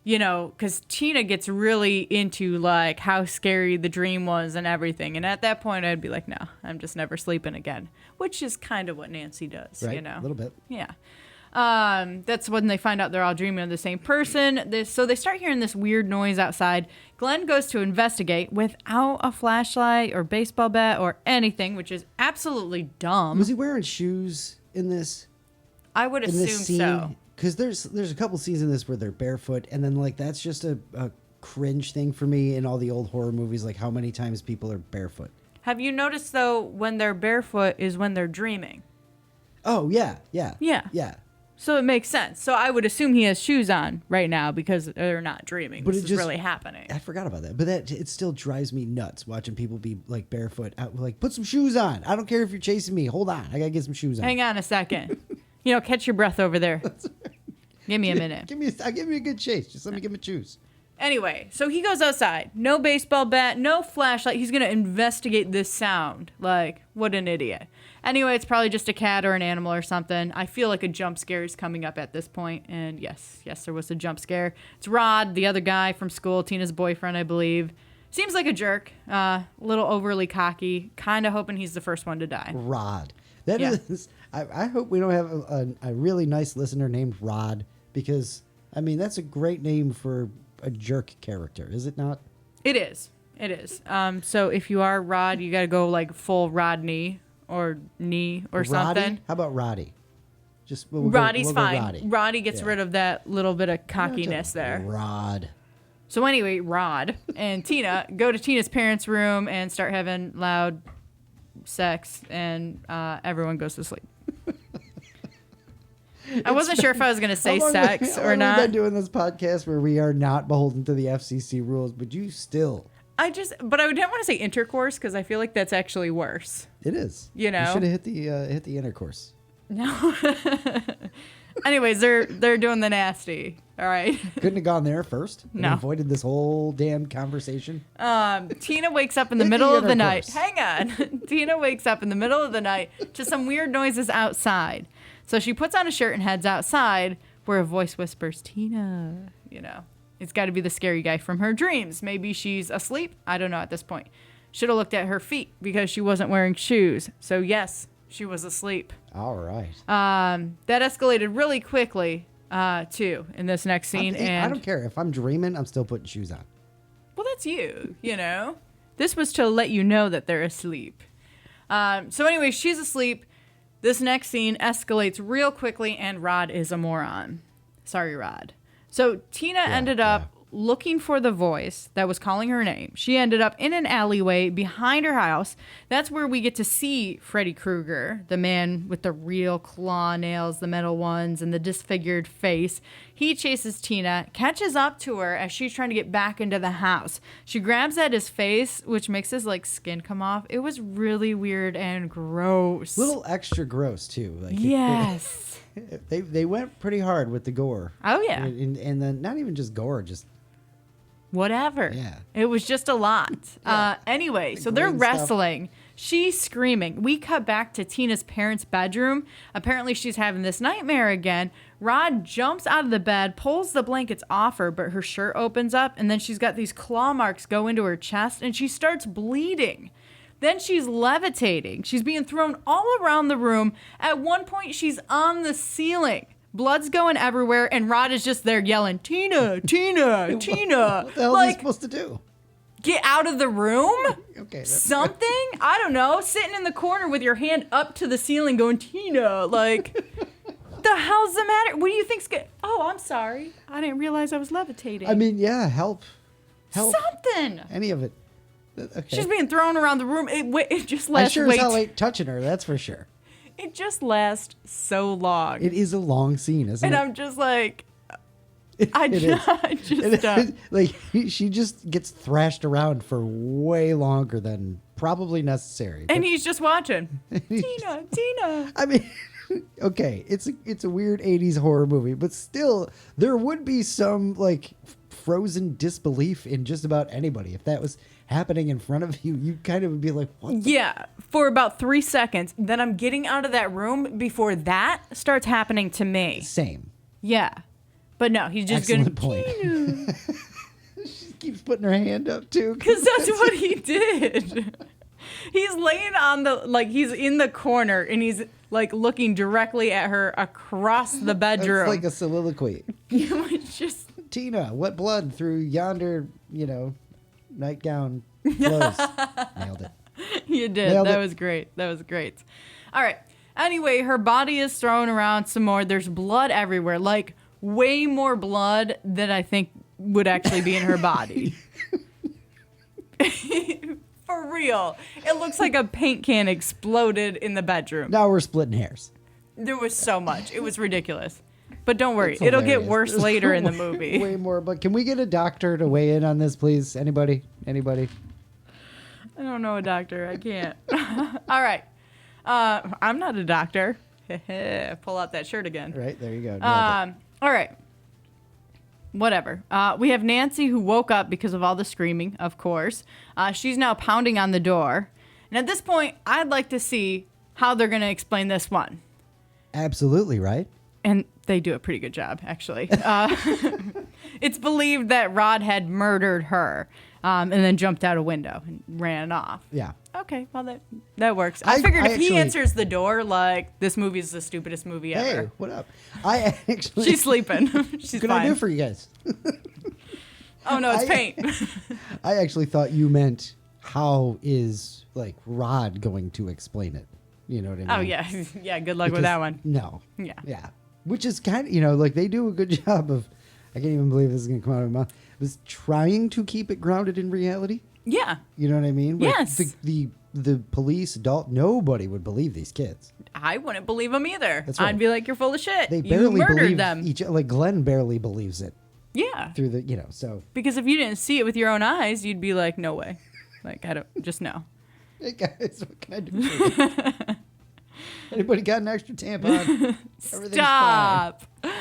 because Tina gets really into, like, how scary the dream was and everything. And at that point, I'd be like, no, I'm just never sleeping again. Which is kind of what Nancy does, right? A little bit. Yeah. That's when they find out they're all dreaming of the same person. So they start hearing this weird noise outside. Glenn goes to investigate without a flashlight or baseball bat or anything, which is absolutely dumb. Was he wearing shoes in this? I would assume so. Because there's a couple scenes in this where they're barefoot, and then like that's just a cringe thing for me in all the old horror movies, like how many times people are barefoot. Have you noticed though when they're barefoot is when they're dreaming? Oh yeah. So it makes sense. So I would assume he has shoes on right now because they're not dreaming. But this is really happening. I forgot about that. But it still drives me nuts watching people be like barefoot out. Like, put some shoes on. I don't care if you're chasing me. Hold on. I got to get some shoes on. Hang on a second. Catch your breath over there. Give me a minute. Give me a good chase. Just let me get my shoes. Anyway, so he goes outside. No baseball bat, no flashlight. He's going to investigate this sound. Like, what an idiot. Anyway, it's probably just a cat or an animal or something. I feel like a jump scare is coming up at this point. And yes, there was a jump scare. It's Rod, the other guy from school, Tina's boyfriend, I believe. Seems like a jerk. A little overly cocky. Kind of hoping he's the first one to die. Rod. That is. I hope we don't have a really nice listener named Rod. Because, I mean, that's a great name for a jerk character, is it not? It is. So if you are Rod, you got to go like full Rodney or knee or Roddy? Something. How about Roddy? Roddy's fine. Roddy. Roddy gets rid of that little bit of cockiness there. Rod. So anyway, Rod and Tina go to Tina's parents' room and start having loud sex, and everyone goes to sleep. I wasn't sure if I was going to say sex or not. We've been doing this podcast where we are not beholden to the FCC rules, but you still. But I didn't want to say intercourse because I feel like that's actually worse. It is. You know, you should have hit the intercourse. No. Anyways, they're doing the nasty. All right. Couldn't have gone there first. No. Avoided this whole damn conversation. Tina wakes up in the middle of the night. Hang on. Tina wakes up in the middle of the night to some weird noises outside. So she puts on a shirt and heads outside where a voice whispers, Tina, It's got to be the scary guy from her dreams. Maybe she's asleep. I don't know at this point. Should have looked at her feet because she wasn't wearing shoes. So yes, she was asleep. All right. That escalated really quickly, too, in this next scene. I don't care. If I'm dreaming, I'm still putting shoes on. Well, that's you, This was to let you know that they're asleep. So anyway, she's asleep. This next scene escalates real quickly, and Rod is a moron. Sorry, Rod. So Tina ended up looking for the voice that was calling her name. She ended up in an alleyway behind her house. That's where we get to see Freddy Krueger, the man with the real claw nails, the metal ones, and the disfigured face. He chases Tina, catches up to her as she's trying to get back into the house. She grabs at his face, which makes his like skin come off. It was really weird and gross. A little extra gross too. Like yes. They went pretty hard with the gore. Oh yeah. And then not even just gore, just whatever. Yeah. It was just a lot. Yeah. Anyway, so they're wrestling. Stuff. She's screaming. We cut back to Tina's parents' bedroom. Apparently she's having this nightmare again. Rod jumps out of the bed, pulls the blankets off her, but her shirt opens up, and then she's got these claw marks go into her chest, and she starts bleeding. Then she's levitating. She's being thrown all around the room. At one point, she's on the ceiling. Blood's going everywhere, and Rod is just there yelling, Tina, Tina, Tina. What the hell are they supposed to do? Get out of the room? Okay. Something? I don't know. Sitting in the corner with your hand up to the ceiling going, Tina, like, the hell's the matter? What do you think's good? Oh, I'm sorry. I didn't realize I was levitating. I mean, yeah, help. Something. Any of it. Okay. She's being thrown around the room. It just lasts. I sure as hell ain't touching her, that's for sure. It just lasts so long. It is a long scene, isn't it? And I'm just like, like she just gets thrashed around for way longer than probably necessary. And he's just watching. Tina. I mean, okay, it's a weird 80s horror movie, but still there would be some like frozen disbelief in just about anybody. If that was happening in front of you, you kind of would be like, what? Yeah, for about 3 seconds. Then I'm getting out of that room before that starts happening to me. Same. Yeah. But no, he's just Excellent point. She keeps putting her hand up too. Because that's what he did. He's laying on he's in the corner and he's like looking directly at her across the bedroom. It's like a soliloquy. It was just, Tina, what blood through yonder, nightgown flows? Nailed it. You did. That was great. All right. Anyway, her body is thrown around some more. There's blood everywhere, like way more blood than I think would actually be in her body. For real. It looks like a paint can exploded in the bedroom. Now we're splitting hairs. There was so much. It was ridiculous. But don't worry. It'll get worse later in the movie. Way more. But can we get a doctor to weigh in on this, please? Anybody? I don't know a doctor. I can't. All right. I'm not a doctor. Pull out that shirt again. Right. There you go. All right. Whatever. We have Nancy, who woke up because of all the screaming, of course. She's now pounding on the door. And at this point, I'd like to see how they're going to explain this one. Absolutely, right? And they do a pretty good job, actually. It's believed that Rod had murdered her and then jumped out a window and ran off. Yeah. Okay, well, that works. I figured if he answers the door, like, this movie is the stupidest movie ever. Hey, what up? She's sleeping. She's fine. What can I do for you guys? Oh, no, it's paint. I actually thought you meant how is, like, Rod going to explain it? You know what I mean? Oh, yeah. Yeah, good luck with that one. No. Yeah. Yeah. Which is kind of, like, they do a good job of, I can't even believe this is going to come out of my mouth, was trying to keep it grounded in reality. Yeah. You know what I mean? Yes. The police, adult, nobody would believe these kids. I wouldn't believe them either. That's right. I'd be like, you're full of shit. They barely believe them. like Glenn barely believes it. Yeah. Through the, so. Because if you didn't see it with your own eyes, you'd be like, no way. Like, I don't, just no. Hey guys, what can I do for you? Anybody got an extra tampon? Stop. Fine.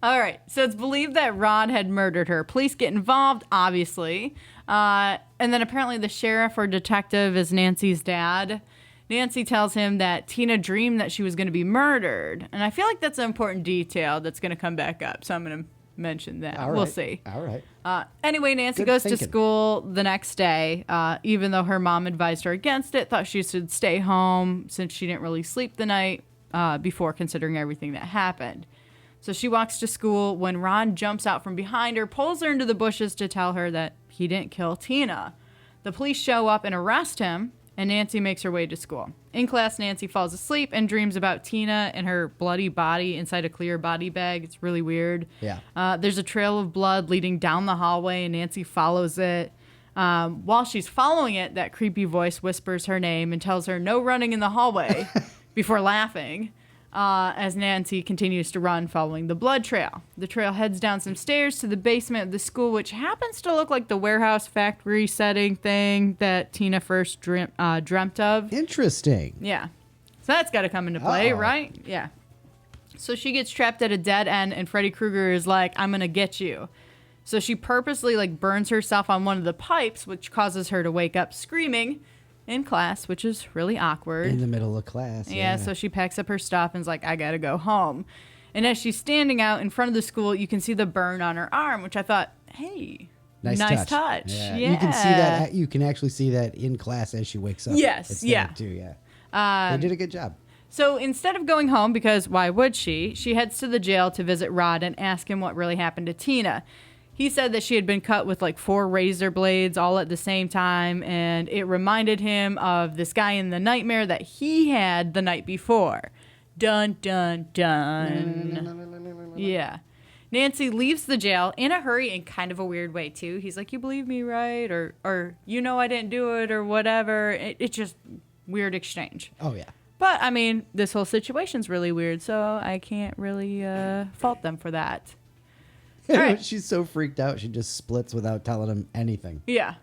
All right. So it's believed that Rod had murdered her. Police get involved, obviously. And then apparently the sheriff or detective is Nancy's dad. Nancy tells him that Tina dreamed that she was going to be murdered. And I feel like that's an important detail that's going to come back up. So I'm going to mention that. We'll see. All right. Anyway, Nancy goes to school the next day, even though her mom advised her against it, thought she should stay home since she didn't really sleep the night before considering everything that happened. So she walks to school when Ron jumps out from behind her, pulls her into the bushes to tell her that he didn't kill Tina. The police show up and arrest him, and Nancy makes her way to school. In class, Nancy falls asleep and dreams about Tina and her bloody body inside a clear body bag. It's really weird. Yeah. There's a trail of blood leading down the hallway, and Nancy follows it. While she's following it, that creepy voice whispers her name and tells her no running in the hallway before laughing. As Nancy continues to run following the blood trail. The trail heads down some stairs to the basement of the school, which happens to look like the warehouse factory setting thing that Tina first dreamt of. Interesting. Yeah. So that's got to come into play, right? Yeah. So she gets trapped at a dead end, and Freddy Krueger is like, I'm going to get you. So she purposely burns herself on one of the pipes, which causes her to wake up screaming in class, which is really awkward. In the middle of class. Yeah, so she packs up her stuff and is like, I gotta go home. And as she's standing out in front of the school, you can see the burn on her arm, which I thought, hey, nice touch. Yeah. You can see that. You can actually see that in class as she wakes up. Yes, it's yeah. Too, yeah. They did a good job. So instead of going home, because why would she heads to the jail to visit Rod and ask him what really happened to Tina. He said that she had been cut with 4 razor blades all at the same time, and it reminded him of this guy in the nightmare that he had the night before. Dun, dun, dun. Yeah. Nancy leaves the jail in a hurry in kind of a weird way, too. He's like, you believe me, right? Or you know I didn't do it, or whatever. It's just weird exchange. Oh, yeah. But, I mean, this whole situation's really weird, so I can't really fault them for that. All right. She's so freaked out, she just splits without telling him anything. Yeah.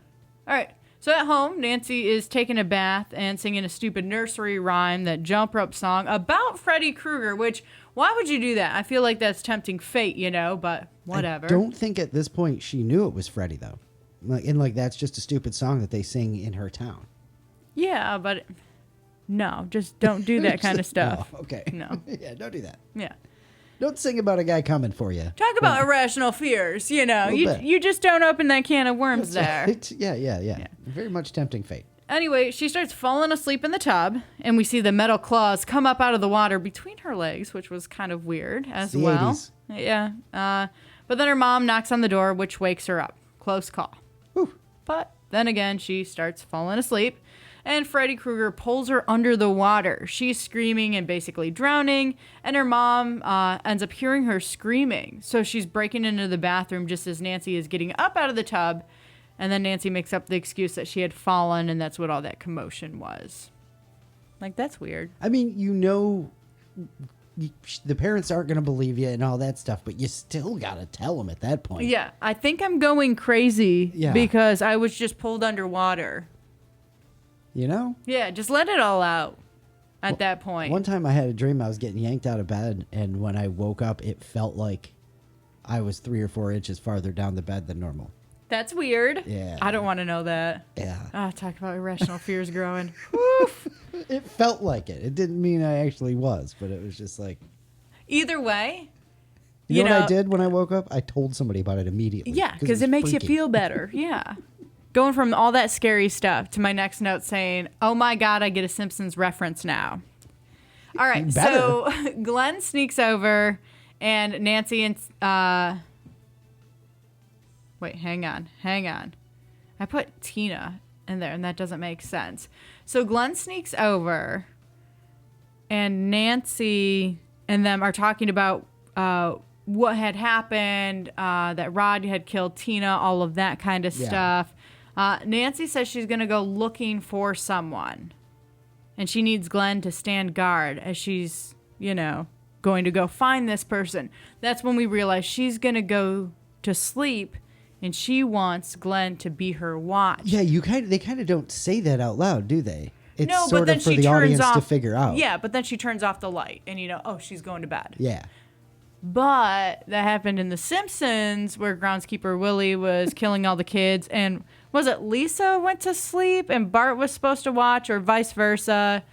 All right. So at home, Nancy is taking a bath and singing a stupid nursery rhyme, that jump rope song about Freddy Krueger, which, why would you do that? I feel like that's tempting fate, but whatever. I don't think at this point she knew it was Freddy, though. That's just a stupid song that they sing in her town. Yeah, but no, just don't do that kind of stuff. No, okay. No. Yeah, don't do that. Yeah. Don't sing about a guy coming for you. Talk about irrational fears, You just don't open that can of worms there. Right. Yeah. Very much tempting fate. Anyway, she starts falling asleep in the tub, and we see the metal claws come up out of the water between her legs, which was kind of weird as well. 80s. Yeah. But then her mom knocks on the door, which wakes her up. Close call. Whew. But then again, she starts falling asleep, and Freddy Krueger pulls her under the water. She's screaming and basically drowning, and her mom ends up hearing her screaming. So she's breaking into the bathroom just as Nancy is getting up out of the tub, and then Nancy makes up the excuse that she had fallen, and that's what all that commotion was. That's weird. I mean, the parents aren't going to believe you and all that stuff, but you still got to tell them at that point. Yeah, I think I'm going crazy because I was just pulled underwater. Yeah, just let it all out at that point. One time I had a dream I was getting yanked out of bed, and when I woke up, it felt like I was 3 or 4 inches farther down the bed than normal. That's weird. Yeah. I don't want to know that. Yeah. Talk about irrational fears growing. Woof. It felt like it. It didn't mean I actually was, but it was just like... Either way... You know what I did when I woke up? I told somebody about it immediately. Yeah, because it makes you feel better. Yeah. Going from all that scary stuff to my next note saying, oh my God, I get a Simpsons reference now. All right, so Glenn sneaks over and Nancy and... Wait, hang on. I put Tina in there and that doesn't make sense. So Glenn sneaks over and Nancy and them are talking about what had happened, that Rod had killed Tina, all of that kind of stuff. Nancy says she's going to go looking for someone. And she needs Glenn to stand guard as she's, going to go find this person. That's when we realize she's going to go to sleep and she wants Glenn to be her watch. Yeah, they kind of don't say that out loud, do they? It's no, sort but then of for she the turns audience off, to figure out. Yeah, but then she turns off the light and she's going to bed. Yeah. But that happened in The Simpsons where groundskeeper Willie was killing all the kids. And was it Lisa went to sleep and Bart was supposed to watch or vice versa?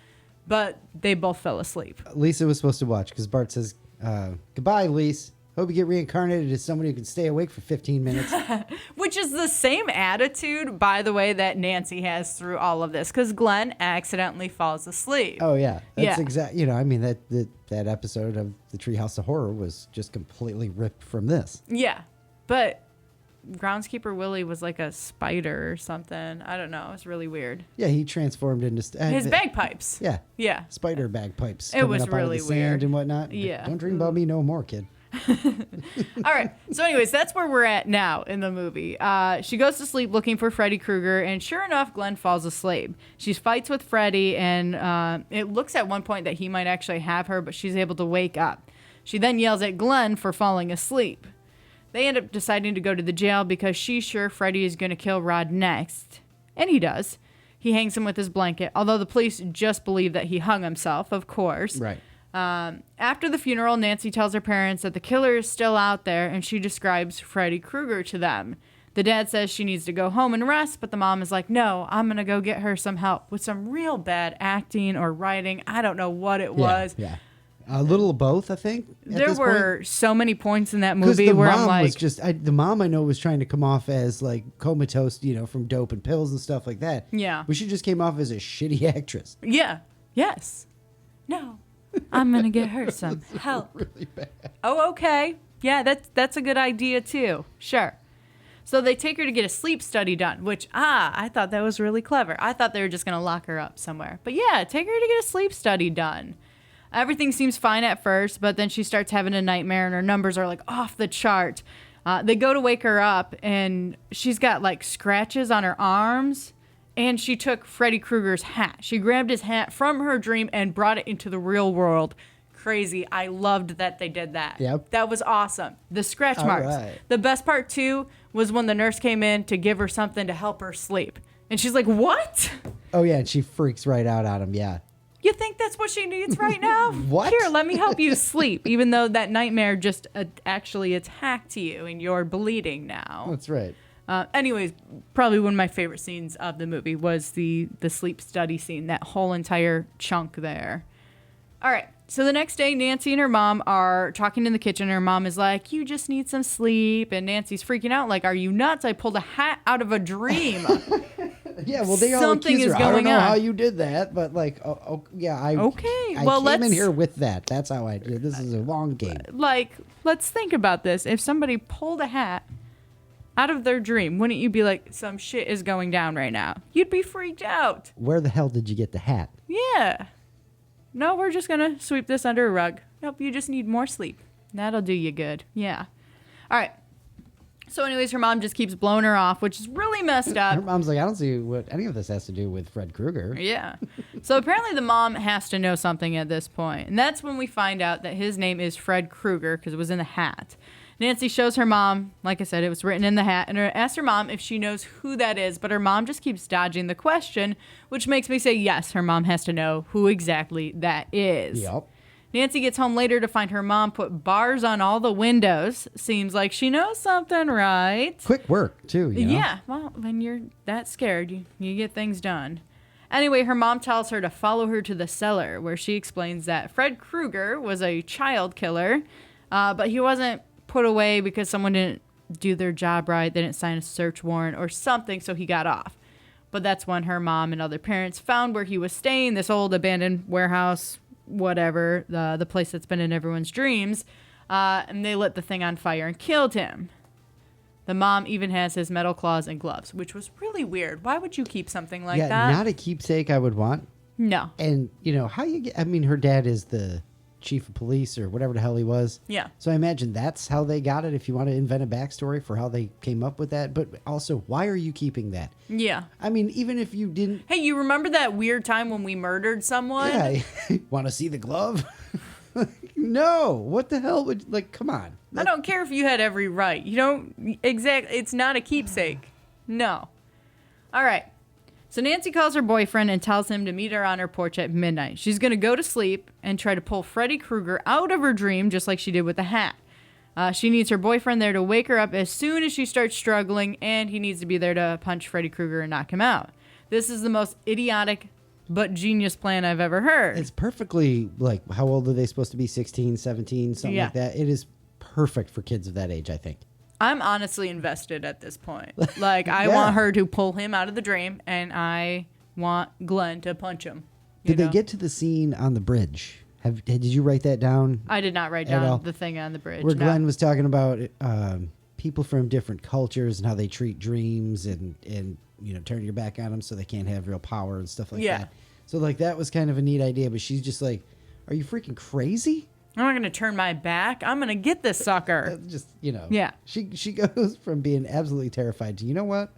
But they both fell asleep. Lisa was supposed to watch because Bart says, goodbye, Lisa. Hope you get reincarnated as somebody who can stay awake for 15 minutes. Which is the same attitude, by the way, that Nancy has through all of this. Because Glenn accidentally falls asleep. Oh, yeah. That's exactly, that episode of the Treehouse of Horror was just completely ripped from this. Yeah. But groundskeeper Willie was like a spider or something. I don't know. It was really weird. Yeah, he transformed into his bagpipes. Yeah. Yeah. Spider bagpipes. It was up really out of the weird. Sand and whatnot. Yeah. Don't dream about me no more, kid. All right. So anyways, that's where we're at now in the movie. She goes to sleep looking for Freddy Krueger, and sure enough, Glenn falls asleep. She fights with Freddy, and it looks at one point that he might actually have her, but she's able to wake up. She then yells at Glenn for falling asleep. They end up deciding to go to the jail because she's sure Freddy is going to kill Rod next. And he does. He hangs him with his blanket, although the police just believe that he hung himself, of course. Right. After the funeral, Nancy tells her parents that the killer is still out there, and she describes Freddy Krueger to them. The dad says she needs to go home and rest, but the mom is like, no, I'm going to go get her some help with some real bad acting or writing. I don't know what it was. Yeah. A little of both, I think. There were so many points in that movie where I'm like... the mom I know was trying to come off as like comatose, from dope and pills and stuff like that. Yeah. But she just came off as a shitty actress. Yeah. Yes. No. I'm going to get her some help. Really bad. Oh, okay. Yeah, that's a good idea, too. Sure. So they take her to get a sleep study done, which, I thought that was really clever. I thought they were just going to lock her up somewhere. But yeah, take her to get a sleep study done. Everything seems fine at first, but then she starts having a nightmare and her numbers are like off the chart. They go to wake her up and she's got like scratches on her arms. And she took Freddy Krueger's hat. She grabbed his hat from her dream and brought it into the real world. Crazy. I loved that they did that. Yep. That was awesome. The scratch marks. Right. The best part, too, was when the nurse came in to give her something to help her sleep. And she's like, what? Oh, yeah, and she freaks right out on him, yeah. You think that's what she needs right now? What? Here, let me help you sleep, even though that nightmare just actually attacked you and you're bleeding now. That's right. Anyways, probably one of my favorite scenes of the movie was the sleep study scene, that whole entire chunk there. All right. So the next day, Nancy and her mom are talking in the kitchen. Her mom is like, you just need some sleep. And Nancy's freaking out like, are you nuts? I pulled a hat out of a dream. Yeah, well, they all Something accuse is her. going I don't know on. how you did that, but like, yeah, I came in here with that. That's how I did. This is a long game. Like, let's think about this. If somebody pulled a hat out of their dream, wouldn't you be like, some shit is going down right now? You'd be freaked out. Where the hell did you get the hat? Yeah. No, we're just going to sweep this under a rug. Nope, you just need more sleep. That'll do you good. Yeah. All right. So anyways, her mom just keeps blowing her off, which is really messed up. Her mom's like, I don't see what any of this has to do with Fred Krueger. Yeah. So apparently the mom has to know something at this point. And that's when we find out that his name is Fred Krueger because it was in the hat. Nancy shows her mom, like I said, it was written in the hat, and asks her mom if she knows who that is, but her mom just keeps dodging the question, which makes me say yes, her mom has to know who exactly that is. Yep. Nancy gets home later to find her mom put bars on all the windows. Seems like she knows something, right? Quick work, too, Yeah, well, when you're that scared, you get things done. Anyway, her mom tells her to follow her to the cellar, where she explains that Fred Krueger was a child killer, but he wasn't put away because someone didn't do their job right. They didn't sign a search warrant or something, so he got off. But that's when her mom and other parents found where he was staying, this old abandoned warehouse, whatever, the place that's been in everyone's dreams, and they lit the thing on fire and killed him. The mom even has his metal claws and gloves, which was really weird. Why would you keep something like that? Yeah, not a keepsake I would want. No. And, how you get... I mean, her dad is the chief of police or whatever the hell he was. Yeah. So I imagine that's how they got it, if you want to invent a backstory for how they came up with that. But also, why are you keeping that? Yeah. I mean, even if you didn't... Hey, you remember that weird time when we murdered someone? Yeah. Want to see the glove? No. What the hell would... come on. I don't care if you had every right. You don't... Exactly. It's not a keepsake. No. All right. So Nancy calls her boyfriend and tells him to meet her on her porch at midnight. She's going to go to sleep and try to pull Freddy Krueger out of her dream just like she did with the hat. She needs her boyfriend there to wake her up as soon as she starts struggling, and he needs to be there to punch Freddy Krueger and knock him out. This is the most idiotic but genius plan I've ever heard. It's perfectly, how old are they supposed to be? 16, 17, something like that? It is perfect for kids of that age, I think. I'm honestly invested at this point. I want her to pull him out of the dream, and I want Glenn to punch him. Did they get to the scene on the bridge? Did you write that down? I did not write down the thing on the bridge. Where Glenn was talking about people from different cultures and how they treat dreams and turn your back on them so they can't have real power and stuff like that. So like that was kind of a neat idea, but she's just like, are you freaking crazy? I'm not going to turn my back. I'm going to get this sucker. Just, Yeah. She goes from being absolutely terrified to, you know what?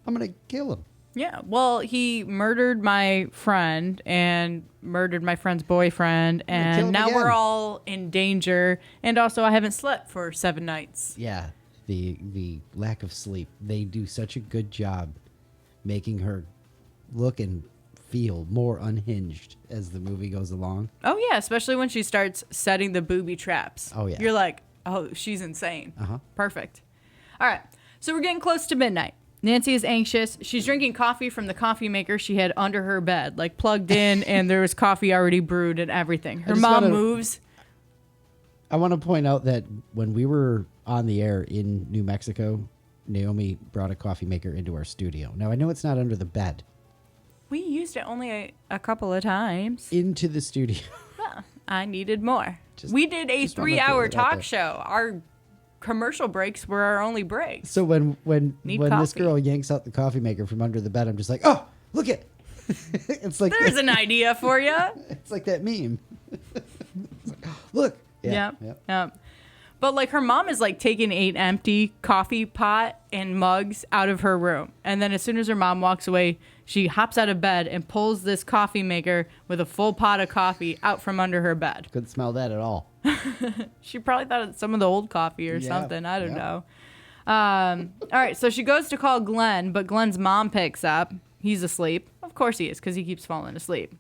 I'm going to kill him. Yeah. Well, he murdered my friend and murdered my friend's boyfriend. And now we're all in danger. And also, I haven't slept for 7 nights. Yeah. The lack of sleep. They do such a good job making her look and feel more unhinged as the movie goes along. Oh, yeah. Especially when she starts setting the booby traps. Oh, yeah. You're like, oh, she's insane. Perfect. All right. So we're getting close to midnight. Nancy is anxious. She's drinking coffee from the coffee maker she had under her bed, like plugged in, and there was coffee already brewed and everything. Her mom moves. I want to point out that when we were on the air in New Mexico, Naomi brought a coffee maker into our studio. Now, I know it's not under the bed. We used it only a couple of times. Into the studio. Well, I needed more. We did a 3-hour talk show. Our commercial breaks were our only breaks. So when this girl yanks out the coffee maker from under the bed, I'm just like, oh, look it. It's like there's an idea for you. It's like that meme. Like, look. Yep. But like her mom is like taking 8 empty coffee pot and mugs out of her room. And then as soon as her mom walks away, she hops out of bed and pulls this coffee maker with a full pot of coffee out from under her bed. Couldn't smell that at all. She probably thought it's some of the old coffee or something. I don't know. All right. So she goes to call Glenn, but Glenn's mom picks up. He's asleep. Of course he is, because he keeps falling asleep.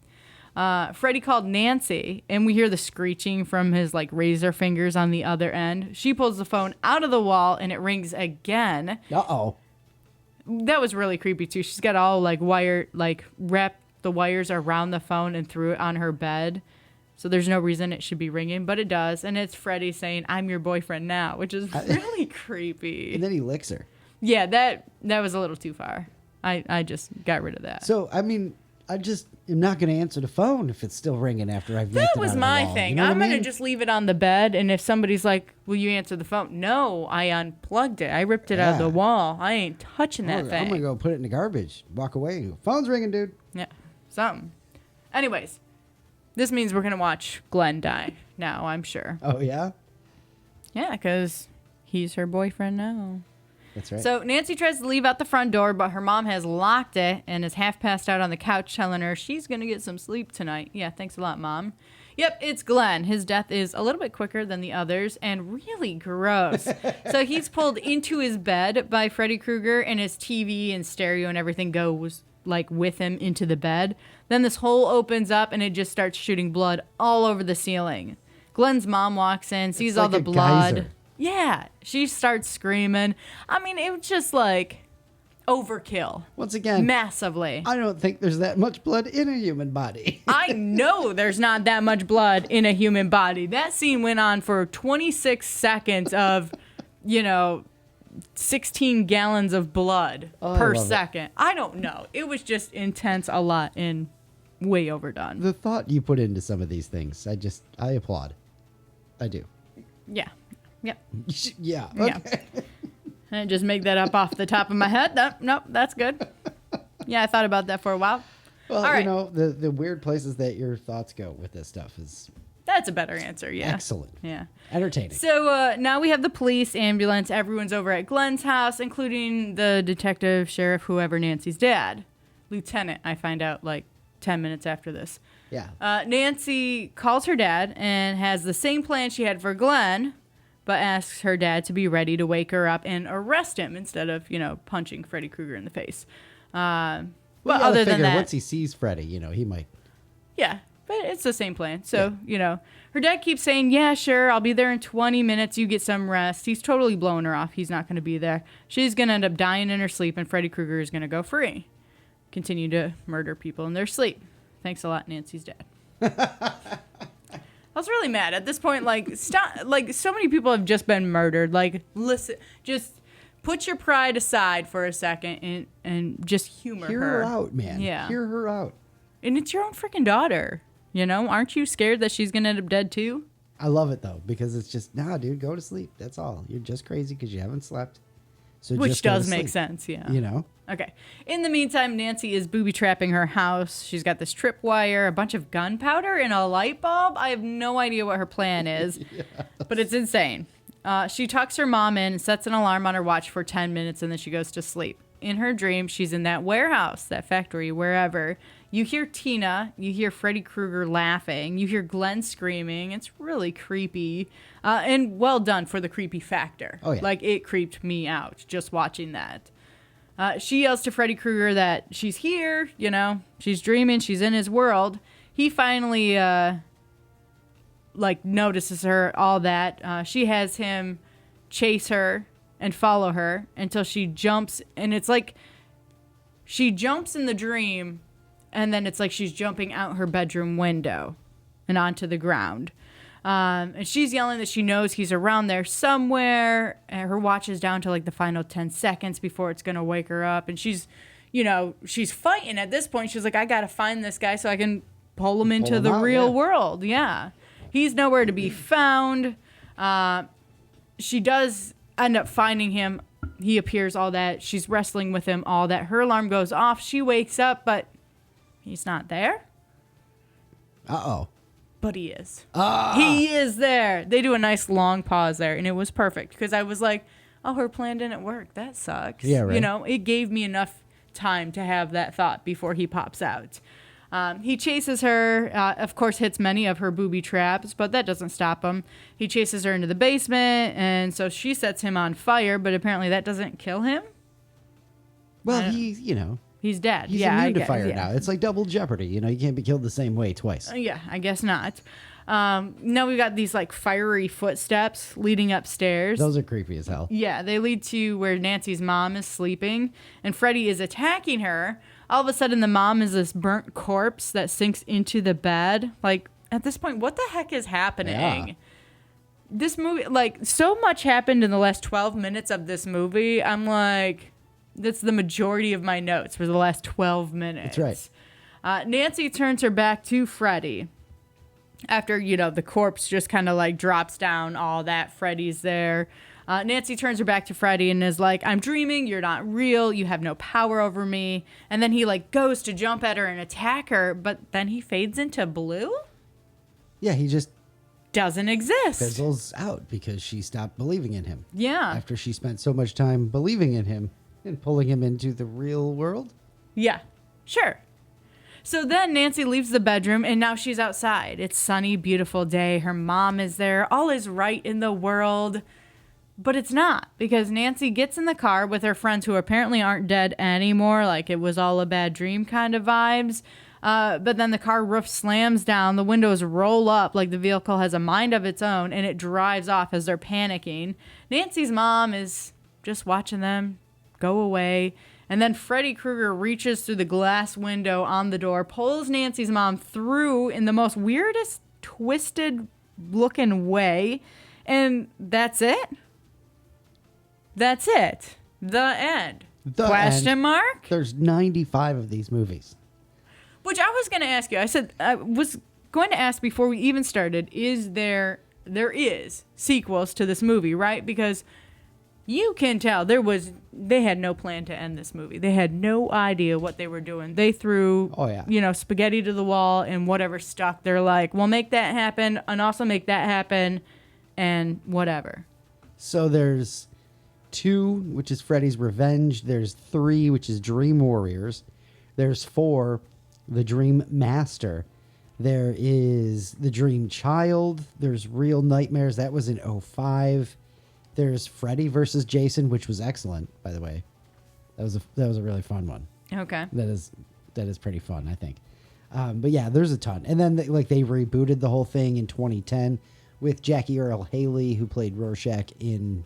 Freddy called Nancy, and we hear the screeching from his like razor fingers on the other end. She pulls the phone out of the wall, and it rings again. Uh-oh. That was really creepy too. She's got all like wrapped the wires around the phone and threw it on her bed. So there's no reason it should be ringing, but it does. And it's Freddy saying, "I'm your boyfriend now," which is really creepy. And then he licks her. Yeah, that was a little too far. I just got rid of that. So, I mean, I just am not going to answer the phone if it's still ringing after I've That was my thing. You know I'm going to just leave it on the bed, and if somebody's like, will you answer the phone? No, I unplugged it. I ripped it out of the wall. I ain't touching that thing. I'm going to go put it in the garbage. Walk away. Phone's ringing, dude. Yeah, something. Anyways, this means we're going to watch Glenn die now, I'm sure. Oh, yeah? Yeah, because he's her boyfriend now. That's right. So Nancy tries to leave out the front door, but her mom has locked it and is half passed out on the couch, telling her she's going to get some sleep tonight. Yeah, thanks a lot, Mom. Yep, it's Glenn. His death is a little bit quicker than the others and really gross. So he's pulled into his bed by Freddy Krueger, and his TV and stereo and everything goes like with him into the bed. Then this hole opens up and it just starts shooting blood all over the ceiling. Glenn's mom walks in, sees all the blood. Geyser. Yeah, she starts screaming. I mean, it was just like overkill. Once again, massively. I don't think there's that much blood in a human body. I know there's not that much blood in a human body. That scene went on for 26 seconds of, 16 gallons of blood per second. I don't know. It was just intense a lot and way overdone. The thought you put into some of these things, I applaud. I do. Yeah. Yep. Yeah. Okay. Yeah. I didn't just make that up off the top of my head. Nope, that's good. Yeah, I thought about that for a while. Well, all right. The weird places that your thoughts go with this stuff is... That's a better answer, yeah. Excellent. Yeah. Entertaining. So now we have the police, ambulance, everyone's over at Glenn's house, including the detective, sheriff, whoever, Nancy's dad. Lieutenant, I find out 10 minutes after this. Yeah. Nancy calls her dad and has the same plan she had for Glenn, but asks her dad to be ready to wake her up and arrest him instead of, punching Freddy Krueger in the face. But other than that, once he sees Freddy, he might. Yeah, but it's the same plan. So, her dad keeps saying, yeah, sure, I'll be there in 20 minutes. You get some rest. He's totally blowing her off. He's not going to be there. She's going to end up dying in her sleep, and Freddy Krueger is going to go free. Continue to murder people in their sleep. Thanks a lot, Nancy's dad. I was really mad at this point. Stop. So many people have just been murdered. Listen, just put your pride aside for a second and just humor her. Hear her out, man. Yeah. Hear her out. And it's your own freaking daughter. Aren't you scared that she's going to end up dead too? I love it though, because it's just, nah, dude, go to sleep. That's all. You're just crazy because you haven't slept. So which does make sense, yeah. You know? Okay. In the meantime, Nancy is booby trapping her house. She's got this tripwire, a bunch of gunpowder, and a light bulb. I have no idea what her plan is, but it's insane. She tucks her mom in and sets an alarm on her watch for 10 minutes, and then she goes to sleep. In her dream, she's in that warehouse, that factory, wherever. You hear Tina, you hear Freddy Krueger laughing, you hear Glenn screaming. It's really creepy. And well done for the creepy factor. Oh, yeah. Like, it creeped me out just watching that. She yells to Freddy Krueger that she's here, you know, she's dreaming, she's in his world. He finally, notices her, all that. She has him chase her and follow her until she jumps, and it's like she jumps in the dream, and then it's like she's jumping out her bedroom window and onto the ground. And she's yelling that she knows he's around there somewhere. And her watch is down to like the final 10 seconds before it's going to wake her up. And she's fighting at this point. She's like, I got to find this guy so I can pull him into the real world. Yeah. He's nowhere to be found. She does end up finding him. He appears, all that. She's wrestling with him, all that. Her alarm goes off. She wakes up, but he's not there. Uh-oh. But he is. He is there. They do a nice long pause there, and it was perfect because I was like, oh, her plan didn't work. That sucks. Yeah, right. You know, it gave me enough time to have that thought before he pops out. He chases her, of course, hits many of her booby traps, but that doesn't stop him. He chases her into the basement, and so she sets him on fire, but apparently that doesn't kill him. Well, he's dead. He's immune to fire now. It's like double jeopardy. You know, you can't be killed the same way twice. Yeah, I guess not. Now we've got these like fiery footsteps leading upstairs. Those are creepy as hell. Yeah, they lead to where Nancy's mom is sleeping, and Freddy is attacking her. All of a sudden, the mom is this burnt corpse that sinks into the bed. Like, at this point, what the heck is happening? Yeah. This movie, like, so much happened in the last 12 minutes of this movie. I'm like, that's the majority of my notes for the last 12 minutes. That's right. Nancy turns her back to Freddy. After, the corpse just kind of, like, drops down, all that. Freddy's there. Nancy turns her back to Freddy and is like, I'm dreaming, you're not real, you have no power over me. And then he like goes to jump at her and attack her, but then he fades into blue? Yeah, he just doesn't exist. Fizzles out because she stopped believing in him. Yeah. After she spent so much time believing in him and pulling him into the real world? Yeah, sure. So then Nancy leaves the bedroom, and now she's outside. It's sunny, beautiful day. Her mom is there. All is right in the world. But it's not, because Nancy gets in the car with her friends who apparently aren't dead anymore, like it was all a bad dream kind of vibes. But then the car roof slams down, the windows roll up like the vehicle has a mind of its own, and it drives off as they're panicking. Nancy's mom is just watching them go away. And then Freddy Krueger reaches through the glass window on the door, pulls Nancy's mom through in the most weirdest, twisted looking way. And that's it. That's it. The end. Question mark? There's 95 of these movies. Which I was going to ask you. I said, I was going to ask before we even started, there is sequels to this movie, right? Because you can tell they had no plan to end this movie. They had no idea what they were doing. They threw, spaghetti to the wall and whatever stuck. They're like, we'll make that happen and also make that happen and whatever. So there's 2, which is Freddy's Revenge. There's 3, which is Dream Warriors. There's 4, The Dream Master. There is The Dream Child. There's Real Nightmares. That was in 2005. There's Freddy versus Jason, which was excellent, by the way. That was a really fun one. Okay. That is pretty fun, I think. But yeah, there's a ton. And then they rebooted the whole thing in 2010 with Jackie Earle Haley, who played Rorschach in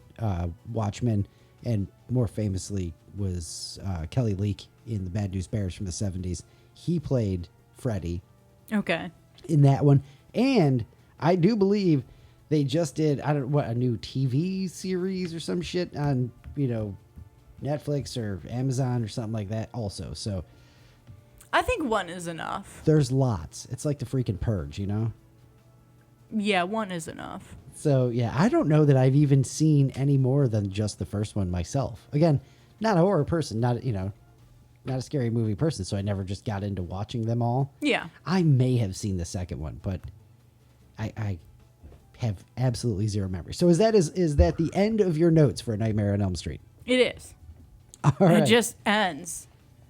Watchmen, and more famously was Kelly Leak in The Bad News Bears from the 70s. He played Freddy. Okay. In that one. And I do believe they just did, a new TV series or some shit on, Netflix or Amazon or something like that also. So I think one is enough. There's lots. It's like the freaking Purge, Yeah, one is enough. So, yeah, I don't know that I've even seen any more than just the first one myself. Again, not a horror person, not a scary movie person, so I never just got into watching them all. Yeah. I may have seen the second one, but I have absolutely zero memory. So is that the end of your notes for A Nightmare on Elm Street? It is. All right. It just ends.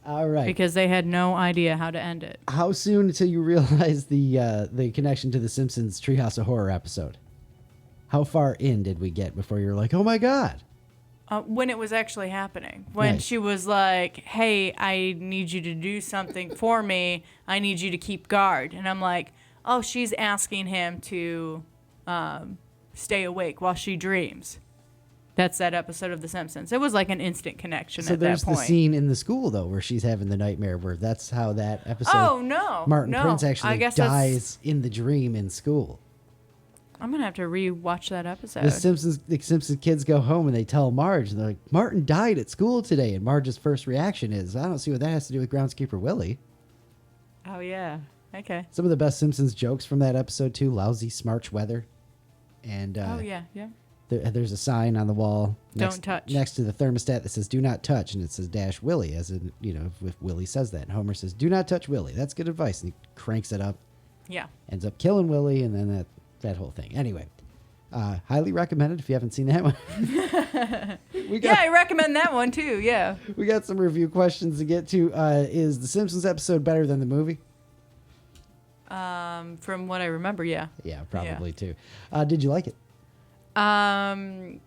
All right. Because they had no idea how to end it. How soon until you realize the connection to the Simpsons Treehouse of Horror episode? How far in did we get before you're like, oh my God? When it was actually happening. When Nice. she was like, hey, I need you to do something for me. I need you to keep guard. And I'm like, oh, she's asking him to stay awake while she dreams. That's that episode of The Simpsons. It was like an instant connection at that point. So there's the scene in the school, though, where she's having the nightmare, where that's how that episode... Oh, no. Martin Prince actually dies in the dream in school. I'm going to have to re-watch that episode. The Simpsons kids go home and they tell Marge, they're like, Martin died at school today. And Marge's first reaction is, I don't see what that has to do with Groundskeeper Willie. Oh, yeah. Okay. Some of the best Simpsons jokes from that episode, too. Lousy smarch weather. And oh, yeah. there's a sign on the wall Don't touch. next to the thermostat that says, do not touch. And it says dash Willie, as in, if Willie says that. And Homer says, do not touch Willie. That's good advice. And he cranks it up. Yeah. Ends up killing Willie, and then that whole thing. Anyway, highly recommended if you haven't seen that one. I recommend that one too. Yeah. We got some review questions to get to. Is the Simpsons episode better than the movie? From what I remember, yeah. Yeah, probably too. Did you like it? No.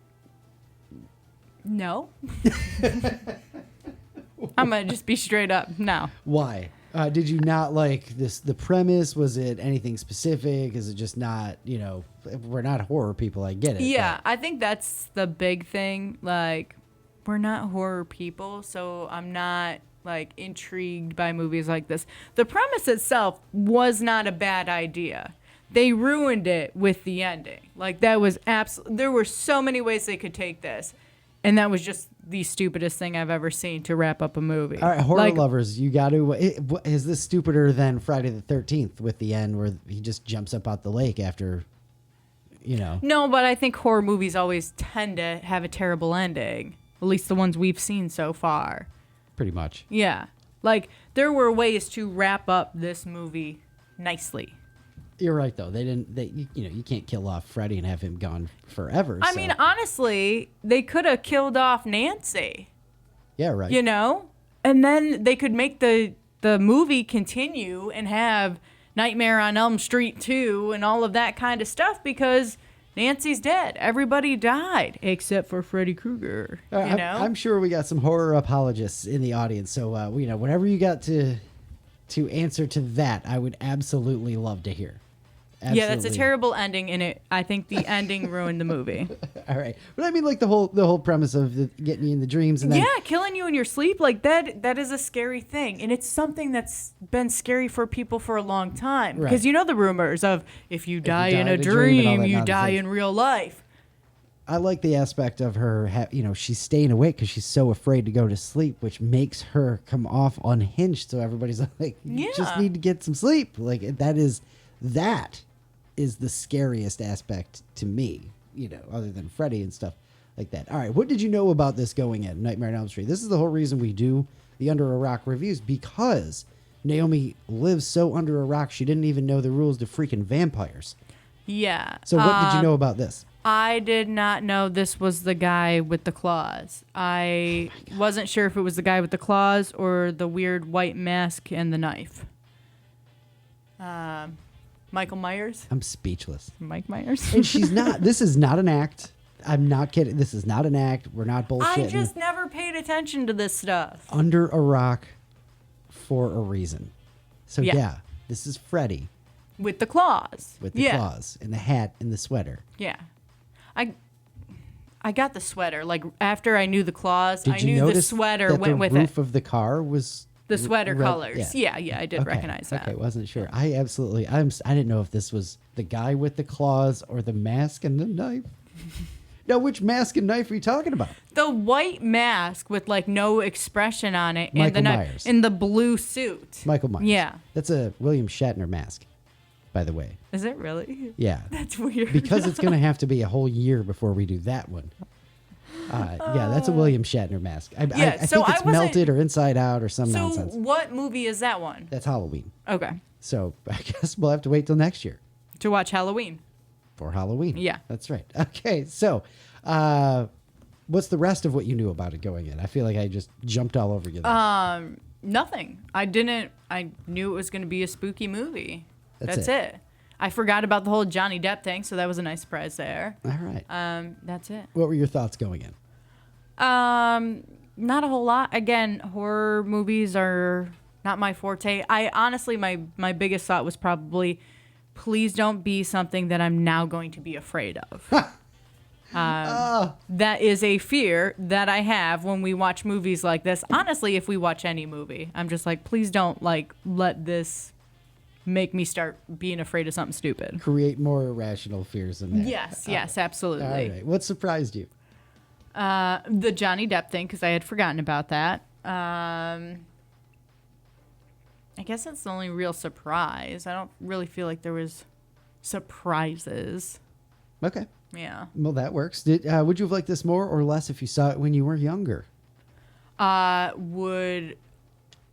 I'm gonna just be straight up. No. Why? Did you not like this? The premise? Was it anything specific? Is it just not? We're not horror people. I get it. Yeah, I think that's the big thing. Like, we're not horror people, so I'm not like intrigued by movies like this. The premise itself was not a bad idea. They ruined it with the ending. Like, that was there were so many ways they could take this. And that was just the stupidest thing I've ever seen to wrap up a movie. All right, horror lovers, you got to... Is this stupider than Friday the 13th with the end where he just jumps up out the lake after, No, but I think horror movies always tend to have a terrible ending. At least the ones we've seen so far. Pretty much. Yeah. Like, there were ways to wrap up this movie nicely. You're right, though. You can't kill off Freddy and have him gone forever. I mean, honestly, they could have killed off Nancy. Yeah, right. And then they could make the movie continue and have Nightmare on Elm Street 2 and all of that kind of stuff because Nancy's dead. Everybody died except for Freddy Krueger. I'm sure we got some horror apologists in the audience. So, whatever you got to answer to that, I would absolutely love to hear. Absolutely. Yeah, that's a terrible ending, and I think the ending ruined the movie. All right, but I mean, like the whole premise of getting you in the dreams, and then killing you in your sleep, like that is a scary thing, and it's something that's been scary for people for a long time. Right. Because the rumors of if you die in a dream, you die in real life. I like the aspect of her, she's staying awake because she's so afraid to go to sleep, which makes her come off unhinged. So everybody's like, you just need to get some sleep. Like that is the scariest aspect to me, other than Freddy and stuff like that. All right, what did you know about this going in Nightmare on Elm Street? This is the whole reason we do the Under a Rock reviews, because Naomi lives so under a rock she didn't even know the rules to freaking vampires. Yeah. So what did you know about this? I did not know this was the guy with the claws. I wasn't sure if it was the guy with the claws or the weird white mask and the knife. Michael Myers? I'm speechless. Mike Myers? And she's not. This is not an act. I'm not kidding. This is not an act. We're not bullshitting. I just never paid attention to this stuff. Under a rock for a reason. So yeah this is Freddy. With the claws. With the claws and the hat and the sweater. Yeah. I got the sweater. Like, after I knew the claws, I knew the sweater went with it. The roof of the car was... The sweater colors. Yeah, I did recognize that. Okay, wasn't sure. I didn't know if this was the guy with the claws or the mask and the knife. Now, which mask and knife are you talking about? The white mask with, like, no expression on it. Michael Myers. In the blue suit. Michael Myers. Yeah. That's a William Shatner mask. by the way. Is it really? Yeah. That's weird. Because it's going to have to be a whole year before we do that one. Yeah, that's a William Shatner mask. I think it's melted or inside out or some nonsense. So what movie is that one? That's Halloween. Okay. So I guess we'll have to wait till next year. To watch Halloween. For Halloween. Yeah. That's right. Okay, so what's the rest of what you knew about it going in? I feel like I just jumped all over you there. Nothing. I knew it was going to be a spooky movie. That's it. I forgot about the whole Johnny Depp thing, so that was a nice surprise there. All right. That's it. What were your thoughts going in? Not a whole lot. Again, horror movies are not my forte. I honestly, my biggest thought was probably, please don't be something that I'm now going to be afraid of. That is a fear that I have when we watch movies like this. Honestly, if we watch any movie, I'm just like, please don't let this make me start being afraid of something stupid. Create more irrational fears than that. Yes, absolutely. All right. What surprised you? The Johnny Depp thing, because I had forgotten about that. I guess that's the only real surprise. I don't really feel like there was surprises. Okay. Yeah. Well, that works. Would you have liked this more or less if you saw it when you were younger? Would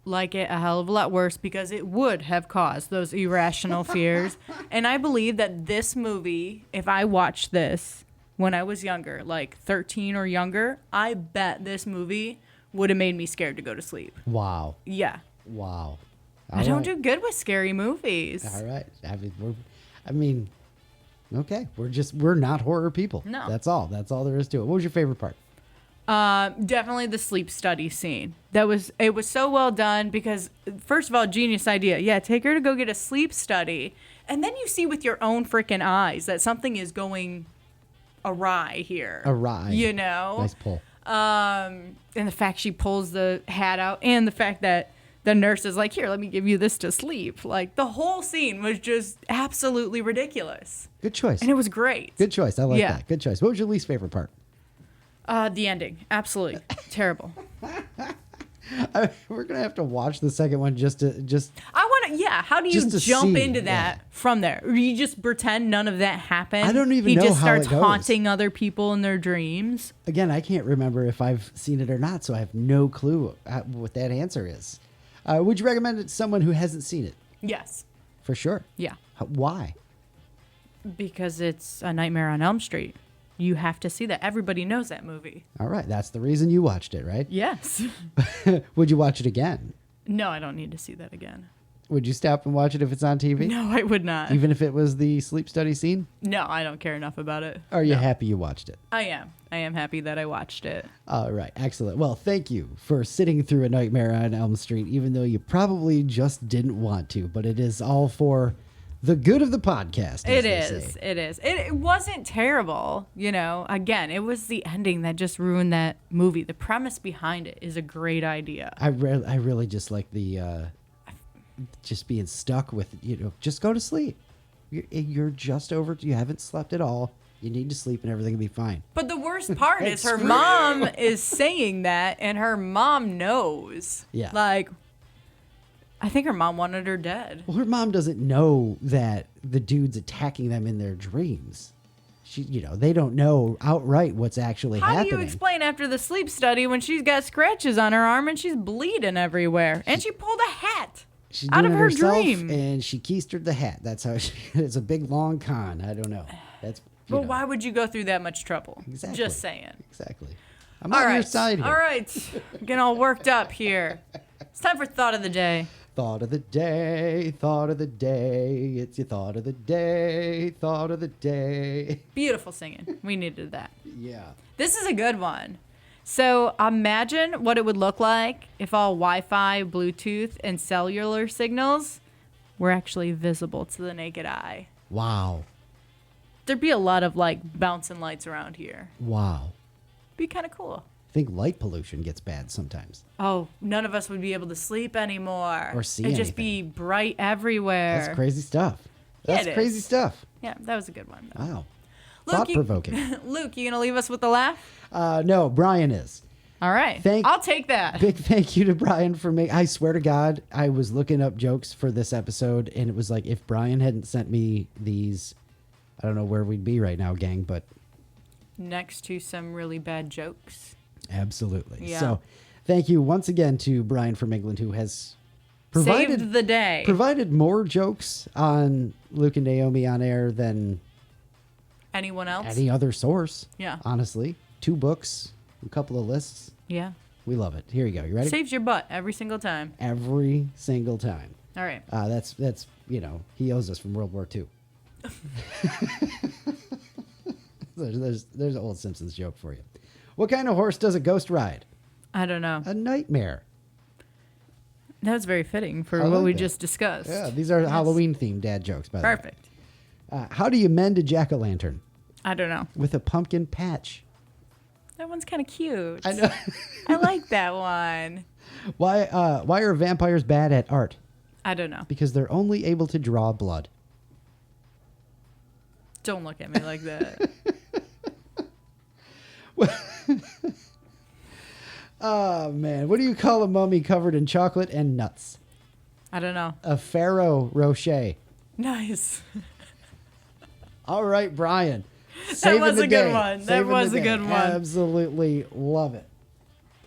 like it a hell of a lot worse because it would have caused those irrational fears. And I believe that this movie, if I watched this when I was younger, like 13 or younger, I bet this movie would have made me scared to go to sleep. Wow. Yeah. Wow. I don't do good with scary movies. All right. Okay. We're not horror people. No. That's all there is to it. What was your favorite part? Definitely the sleep study scene. It was so well done because, first of all, genius idea. Yeah, take her to go get a sleep study. And then you see with your own freaking eyes that something is going awry here. Awry. You know? Nice pull. And the fact she pulls the hat out and the fact that the nurse is like, here, let me give you this to sleep. Like, the whole scene was just absolutely ridiculous. Good choice. And it was great. Good choice. I like that. Good choice. What was your least favorite part? The ending. Absolutely terrible. We're going to have to watch the second one just. I want to, how do you jump into that from there? Or you just pretend none of that happened? I don't even know how it goes. He just starts haunting other people in their dreams. Again, I can't remember if I've seen it or not, so I have no clue what that answer is. Would you recommend it to someone who hasn't seen it? Yes. For sure? Yeah. Why? Because it's A Nightmare on Elm Street. You have to see that. Everybody knows that movie. All right. That's the reason you watched it, right? Yes. Would you watch it again? No, I don't need to see that again. Would you stop and watch it if it's on TV? No, I would not. Even if it was the sleep study scene? No, I don't care enough about it. Are you happy you watched it? I am. I am happy that I watched it. All right. Excellent. Well, thank you for sitting through A Nightmare on Elm Street, even though you probably just didn't want to, but it is all for the good of the podcast. It is. It wasn't terrible. You know, again, it was the ending that just ruined that movie. The premise behind it is a great idea. I really just like the just being stuck with, just go to sleep. You're just over. You haven't slept at all. You need to sleep and everything will be fine. But the worst part is her mom is saying that and her mom knows. Yeah. Like, I think her mom wanted her dead. Well, her mom doesn't know that the dude's attacking them in their dreams. They don't know outright what's actually happening. How do you explain after the sleep study when she's got scratches on her arm and she's bleeding everywhere and she pulled a hat out of her dream and she keistered the hat? That's how it's a big long con. I don't know. But why would you go through that much trouble? Exactly. Just saying. Exactly. I'm on your side here. All right. Getting all worked up here. It's time for Thought of the Day. Thought of the day, thought of the day. It's your thought of the day, thought of the day. Beautiful singing. We needed that. Yeah. This is a good one. So imagine what it would look like if all Wi-Fi, Bluetooth, and cellular signals were actually visible to the naked eye. Wow. There'd be a lot of bouncing lights around here. Wow. Be kind of cool. I think light pollution gets bad sometimes. Oh, none of us would be able to sleep anymore. Or see anything. It'd just be bright everywhere. That's crazy stuff. That's crazy stuff. Yeah, that was a good one, though. Wow. Thought-provoking. Luke, you going to leave us with a laugh? No, Brian is. All right. I'll take that. Big thank you to Brian for making. I swear to God, I was looking up jokes for this episode, and it was like, if Brian hadn't sent me these, I don't know where we'd be right now, gang, but. Next to some really bad jokes. Absolutely. Yeah. So thank you once again to Brian from England, who has saved the day. Provided more jokes on Luke and Naomi on air than anyone else. Any other source. Yeah. Honestly. 2 books, a couple of lists. Yeah. We love it. Here you go. You ready? Saves your butt every single time. Every single time. All right. That's he owes us from World War II. There's an old Simpsons joke for you. What kind of horse does a ghost ride? I don't know. A nightmare. That's very fitting for what we just discussed. Yeah, these are Halloween-themed dad jokes, by the way. Perfect. How do you mend a jack-o'-lantern? I don't know. With a pumpkin patch. That one's kind of cute. I know. I like that one. Why are vampires bad at art? I don't know. Because they're only able to draw blood. Don't look at me like that. Oh, man. What do you call a mummy covered in chocolate and nuts? I don't know. A Ferrero Rocher. Nice. All right, Brian. That was a good one. That was a good one. Absolutely love it.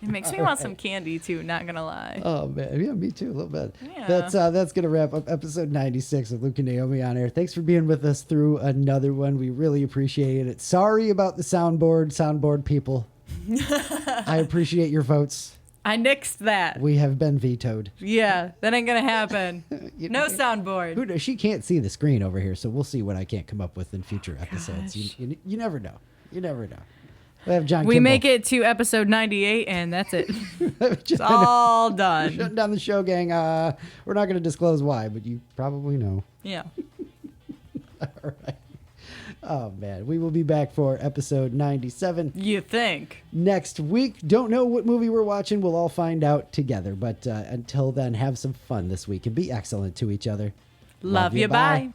It makes me want some candy, too, not going to lie. Oh, man. Yeah, me too, a little bit. Yeah. That's going to wrap up episode 96 of Luke and Naomi on air. Thanks for being with us through another one. We really appreciate it. Sorry about the soundboard people. I appreciate your votes. I nixed that. We have been vetoed. Yeah, that ain't going to happen. No soundboard. She can't see the screen over here, so we'll see what I can't come up with in future episodes. You never know. You never know. We have John We Kimball. make it to episode 98, and that's it. It's all done. We're shutting down the show, gang. We're not going to disclose why, but you probably know. Yeah. All right. Oh, man. We will be back for episode 97. You think? Next week. Don't know what movie we're watching. We'll all find out together. But until then, have some fun this week and be excellent to each other. Love you. Bye.